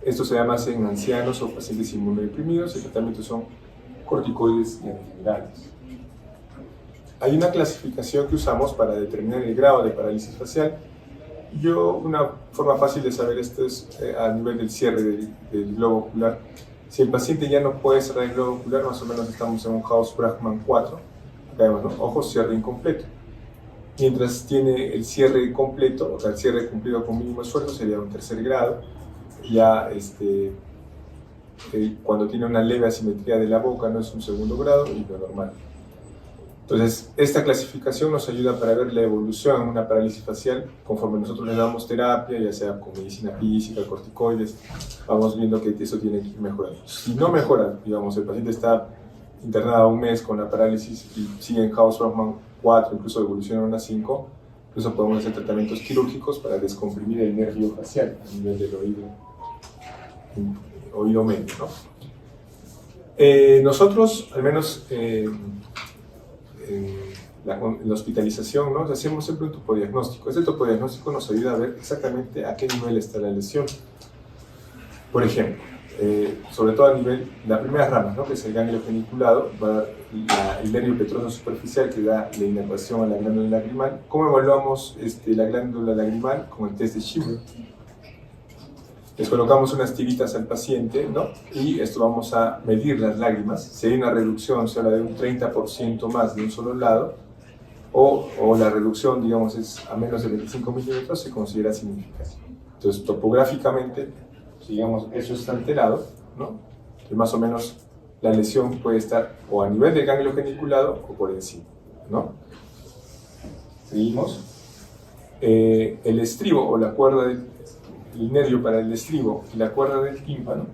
esto se da más en ancianos o pacientes inmunodeprimidos. El tratamiento son corticoides y antivirales. Hay una clasificación que usamos para determinar el grado de parálisis facial. Una forma fácil de saber esto es a nivel del cierre del globo ocular. Si el paciente ya no puede cerrar el globo ocular, más o menos estamos en un Haus-Brachmann 4. Acá vemos, ¿no? Ojos, cierre incompleto. Mientras tiene el cierre completo, o sea, el cierre cumplido con mínimo esfuerzo, sería un tercer grado. Ya cuando tiene una leve asimetría de la boca, no es un segundo grado y lo normal. Entonces, esta clasificación nos ayuda para ver la evolución en una parálisis facial conforme nosotros le damos terapia, ya sea con medicina física, corticoides, vamos viendo que eso tiene que ir mejorando. Si no mejora, digamos, el paciente está internado un mes con la parálisis y sigue en Haus-Brachmann 4, incluso evoluciona a una 5, incluso podemos hacer tratamientos quirúrgicos para descomprimir el nervio facial a nivel del oído medio, ¿no? Nosotros, al menos en la hospitalización, ¿no? Hacemos siempre un topodiagnóstico. Este topodiagnóstico nos ayuda a ver exactamente a qué nivel está la lesión. Por ejemplo, sobre todo a nivel, las primeras ramas, ¿no? Que es el ganglio geniculado, el nervio petroso superficial que da la inervación a la glándula lagrimal. ¿Cómo evaluamos la glándula lagrimal? Con el test de Schiller. Les colocamos unas tiritas al paciente, ¿no? Y esto vamos a medir las lágrimas. Si hay una reducción, se habla de un 30% más de un solo lado, o la reducción, digamos, es a menos de 25 milímetros, se considera significativa. Entonces, topográficamente, digamos, eso está alterado, ¿no? Y más o menos la lesión puede estar o a nivel del ganglio geniculado o por encima, ¿no? Seguimos. El estribo o la cuerda el nervio para el estribo y la cuerda del tímpano,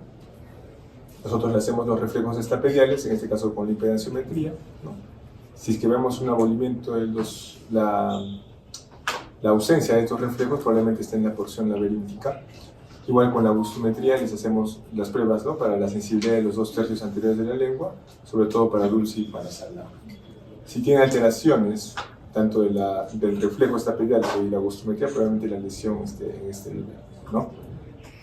nosotros le hacemos los reflejos estapediales, en este caso con lipedensiometría, ¿no? Si es que vemos un abolimiento de la ausencia de estos reflejos, probablemente está en la porción laberíntica. Igual con la gustometría les hacemos las pruebas, ¿no? Para la sensibilidad de los 2 tercios anteriores de la lengua, sobre todo para dulce y para salado. Si tiene alteraciones, tanto del reflejo estapedial y la gustometría, probablemente la lesión esté en este nivel, ¿no?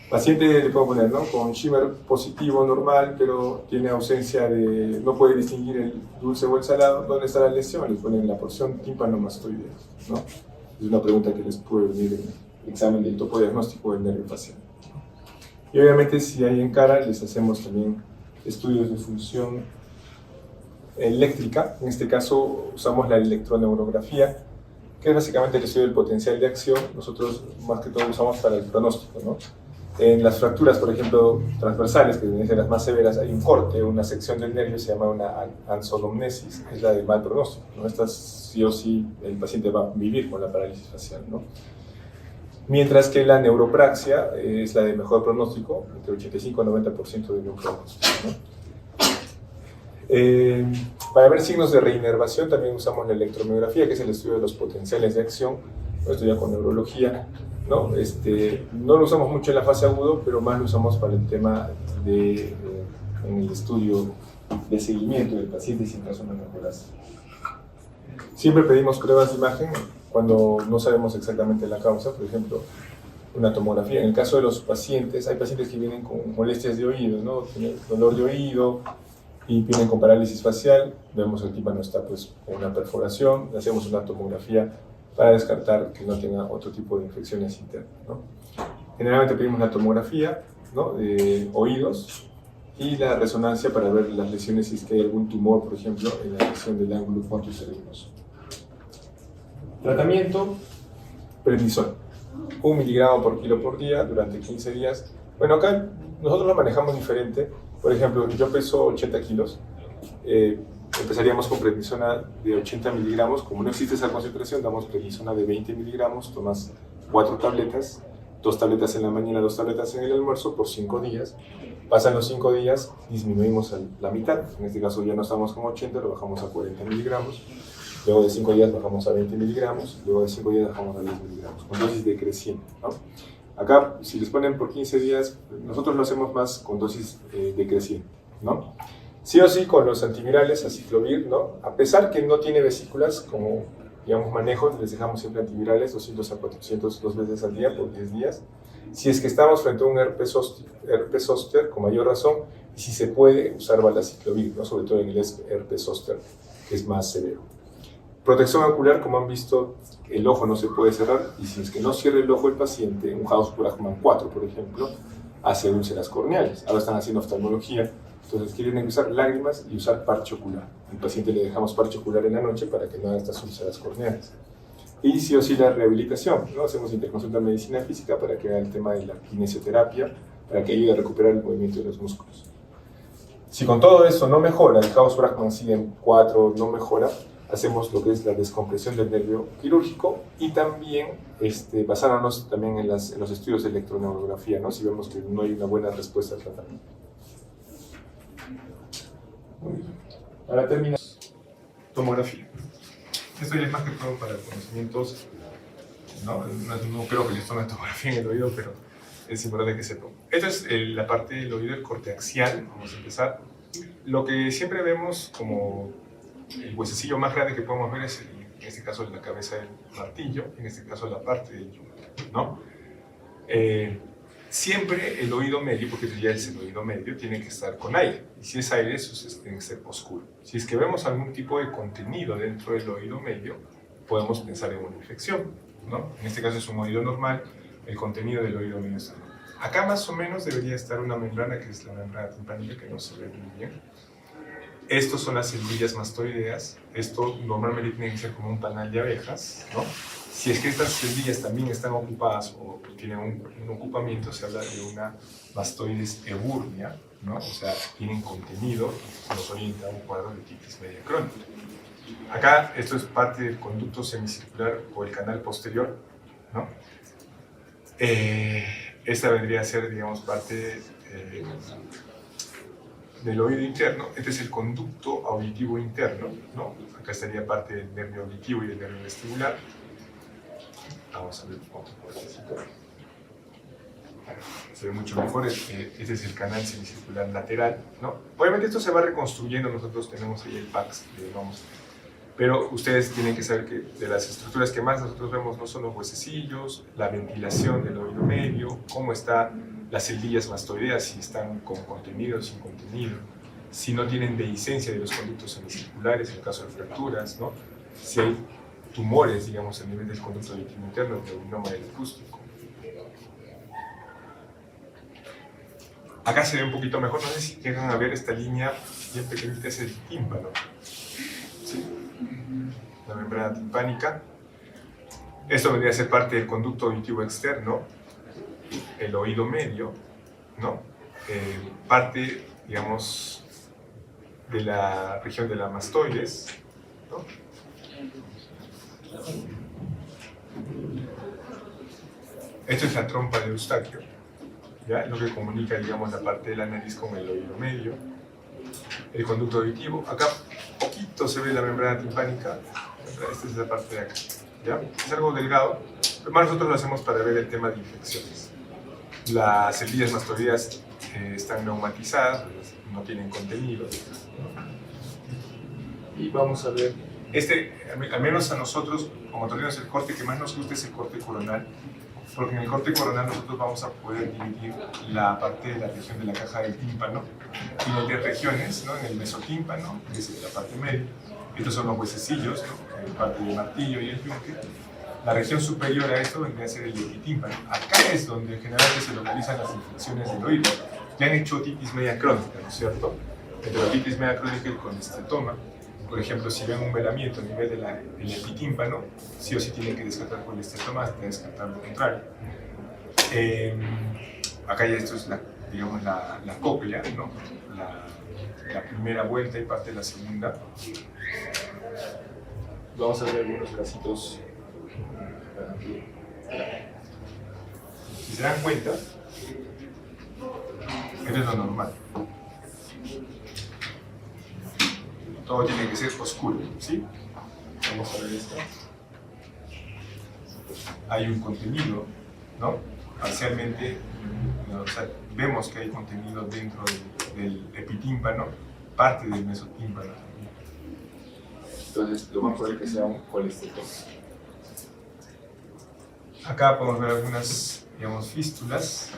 Paciente le puedo poner, ¿no? Con shimmer positivo normal, pero tiene ausencia no puede distinguir el dulce o el salado. ¿Dónde está la lesión? Le ponen la porción tímpano-mastoidea, ¿no? Es una pregunta que les puede venir en el examen del topodiagnóstico del nervio facial. Y obviamente si hay en cara, les hacemos también estudios de función eléctrica. En este caso usamos la electroneurografía, que es básicamente el estudio del potencial de acción. Nosotros más que todo usamos para el pronóstico, ¿no? En las fracturas, por ejemplo, transversales, que deben ser las más severas, hay un corte, una sección del nervio, se llama una ansonomnesis, es la de mal pronóstico, ¿no? Esta sí o sí el paciente va a vivir con la parálisis facial, ¿no? Mientras que la neuropraxia es la de mejor pronóstico, entre 85 y 90% de buen pronóstico, ¿no? Para ver signos de reinervación también usamos la electromiografía, que es el estudio de los potenciales de acción. Esto ya con neurología, ¿no? No lo usamos mucho en la fase agudo, pero más lo usamos para el tema en el estudio de seguimiento del paciente sin razones mejoras. Siempre pedimos pruebas de imagen cuando no sabemos exactamente la causa, por ejemplo, una tomografía. En el caso de los pacientes, hay pacientes que vienen con molestias de oído, ¿no? Tienen dolor de oído y vienen con parálisis facial. Vemos que el tímpano está pues, con una perforación, hacemos una tomografía para descartar que no tenga otro tipo de infecciones internas, ¿no? Generalmente pedimos la tomografía, ¿no? De oídos y la resonancia para ver las lesiones si es que hay algún tumor, por ejemplo, en la lesión del ángulo pontocerebroso. Tratamiento, prednisona, 1 miligramo por kilo por día durante 15 días. Bueno, acá nosotros lo manejamos diferente. Por ejemplo, yo peso 80 kilos. Empezaríamos con prednisona de 80 miligramos. Como no existe esa concentración, damos prednisona de 20 miligramos. Tomas 4 tabletas, 2 tabletas en la mañana, 2 tabletas en el almuerzo por 5 días. Pasan los 5 días, disminuimos a la mitad. En este caso ya no estamos con 80, lo bajamos a 40 miligramos. Luego de 5 días bajamos a 20 miligramos. Luego de 5 días bajamos a 10 miligramos, con dosis decreciente, ¿no? Acá, si les ponen por 15 días, nosotros lo hacemos más con dosis decreciente, ¿no? Sí o sí, con los antivirales, aciclovir, ¿no? A pesar que no tiene vesículas, como, digamos, manejos, les dejamos siempre antivirales, 200 a 400 dos veces al día por 10 días. Si es que estamos frente a un herpes zóster, con mayor razón, y si se puede usar valaciclovir, ¿no? Sobre todo en el herpes zóster, que es más severo. Protección ocular, como han visto, el ojo no se puede cerrar, y si es que no cierra el ojo el paciente, un Hausburg-Hartmann 4, por ejemplo, hace úlceras corneales. Ahora están haciendo oftalmología, entonces quieren usar lágrimas y usar parche ocular. Al paciente le dejamos parche ocular en la noche para que no haga estas úlceras corneales. Y sí o sí la rehabilitación, ¿no? Hacemos interconsulta de medicina física para que haga el tema de la kinesioterapia, para que ayude a recuperar el movimiento de los músculos. Si con todo eso no mejora, el Hausburg-Hartmann sigue en 4, no mejora, hacemos lo que es la descompresión del nervio quirúrgico y también basándonos también en los estudios de electroneurografía, ¿no? Si vemos que no hay una buena respuesta al tratamiento. Muy bien. Ahora termina. Tomografía. Esto ya es más que todo para conocimientos, no creo que les tome tomografía en el oído, pero es importante que sepan. Esta es la parte del oído, el corte axial. Vamos a empezar. Lo que siempre vemos como el huesecillo más grande que podemos ver es, en este caso, la cabeza del martillo, en este caso la parte del yunque, ¿no? Siempre el oído medio, porque ya es el oído medio, tiene que estar con aire. Y si es aire, eso tiene que ser oscuro. Si es que vemos algún tipo de contenido dentro del oído medio, podemos pensar en una infección, ¿no? En este caso es un oído normal, el contenido del oído medio está normal. Acá más o menos debería estar una membrana, que es la membrana timpánica, que no se ve muy bien. Estos son las celdillas mastoideas. Esto normalmente tiene que ser como un panal de abejas, ¿no? Si es que estas celdillas también están ocupadas o tienen un ocupamiento, se habla de una mastoides ebúrnea, ¿no? O sea, tienen contenido y nos orienta a un cuadro de otitis media crónica. Acá, esto es parte del conducto semicircular o el canal posterior, ¿no? Esta vendría a ser, digamos, parte del oído interno. Este es el conducto auditivo interno, ¿no? Acá estaría parte del nervio auditivo y del nervio vestibular. Vamos a ver otro pedacito. Se ve mucho mejor. Este es el canal semicircular lateral, ¿no? Obviamente esto se va reconstruyendo. Nosotros tenemos ahí el PAX, digamos. Pero ustedes tienen que saber que de las estructuras que más nosotros vemos no son los huesecillos, la ventilación del oído medio, cómo están las celdillas mastoideas, si están con contenido o sin contenido, si no tienen dehiscencia de los conductos semicirculares en el caso de fracturas, ¿no? Si hay tumores, digamos, a nivel del conducto auditivo interno, el neurinoma del acústico. Acá se ve un poquito mejor, no sé si llegan a ver esta línea bien pequeñita, es el tímpano. ¿Sí? La membrana timpánica. Esto vendría a ser parte del conducto auditivo externo, el oído medio, ¿no? Parte, digamos, de la región de la mastoides, ¿no? Esto es la trompa de Eustaquio, ¿ya? Lo que comunica, digamos, la parte de la nariz con el oído medio. El conducto auditivo, acá poquito se ve la membrana timpánica, esta es la parte de acá, ¿ya? Es algo delgado, pero más nosotros lo hacemos para ver el tema de infecciones. Las celdillas mastoideas están neumatizadas, no tienen contenido. Y vamos a ver, al menos a nosotros, como tenemos el corte que más nos gusta es el corte coronal, porque en el corte coronal nosotros vamos a poder dividir la parte de la región de la caja del tímpano en 10 regiones, ¿no? En el mesotímpano, que es la parte media. Estos son los huesecillos, ¿no? La parte del martillo y el yunque. La región superior a esto vendría a ser el epitímpano. Acá es donde generalmente se localizan las infecciones del oído. Ya han hecho otitis media crónica, ¿no es cierto? Entre la otitis media crónica y el colistetoma. Por ejemplo, si ven un velamiento a nivel del epitímpano, sí o sí tienen que descartar colistetoma hasta descartar lo contrario. Acá ya esto es digamos, la cóclea, ¿no? La primera vuelta y parte de la segunda. Vamos a ver algunos casitos. Si se dan cuenta, esto es lo normal. Todo tiene que ser oscuro, ¿sí? Vamos a ver esto. Hay un contenido, ¿no? Parcialmente, ¿no? O sea, vemos que hay contenido dentro del epitímpano, parte del mesotímpano. Entonces, lo más probable es que sea un colesterol. Acá podemos ver algunas, digamos, fístulas.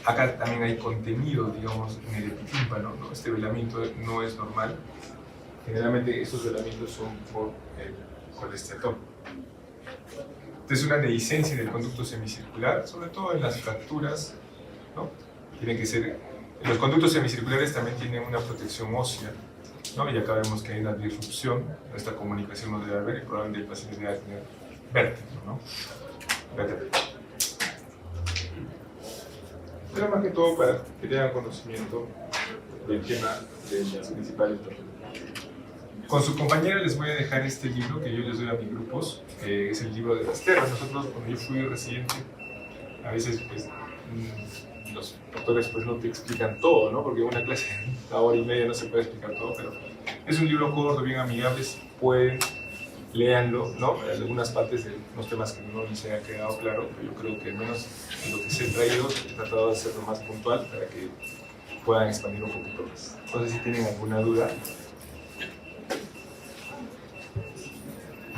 Acá también hay contenido, digamos, en el epitímpano, ¿no? Este velamiento no es normal. Generalmente estos velamientos son por el colesterol. Entonces, una dehiscencia del conducto semicircular, sobre todo en las fracturas, ¿no? Tiene que ser. Los conductos semicirculares también tienen una protección ósea, ¿no? Y acá vemos que hay una disrupción, esta comunicación no debe haber y probablemente el paciente debe tener vértigo, ¿no? Vértigo. Pero más que todo para que tengan conocimiento del tema de las principales patologías. Con su compañera les voy a dejar este libro que yo les doy a mis grupos, que es el libro de las terras. Nosotros, cuando yo fui residente, a veces pues, los doctores pues, no te explican todo, ¿no? Porque una clase de una hora y media no se puede explicar todo, pero es un libro corto, bien amigable, si pueden, léanlo, ¿no? Hay algunas partes de unos temas que no les haya quedado claro, pero yo creo que al menos en lo que se ha traído, he tratado de hacerlo más puntual para que puedan expandir un poquito más. No sé si tienen alguna duda.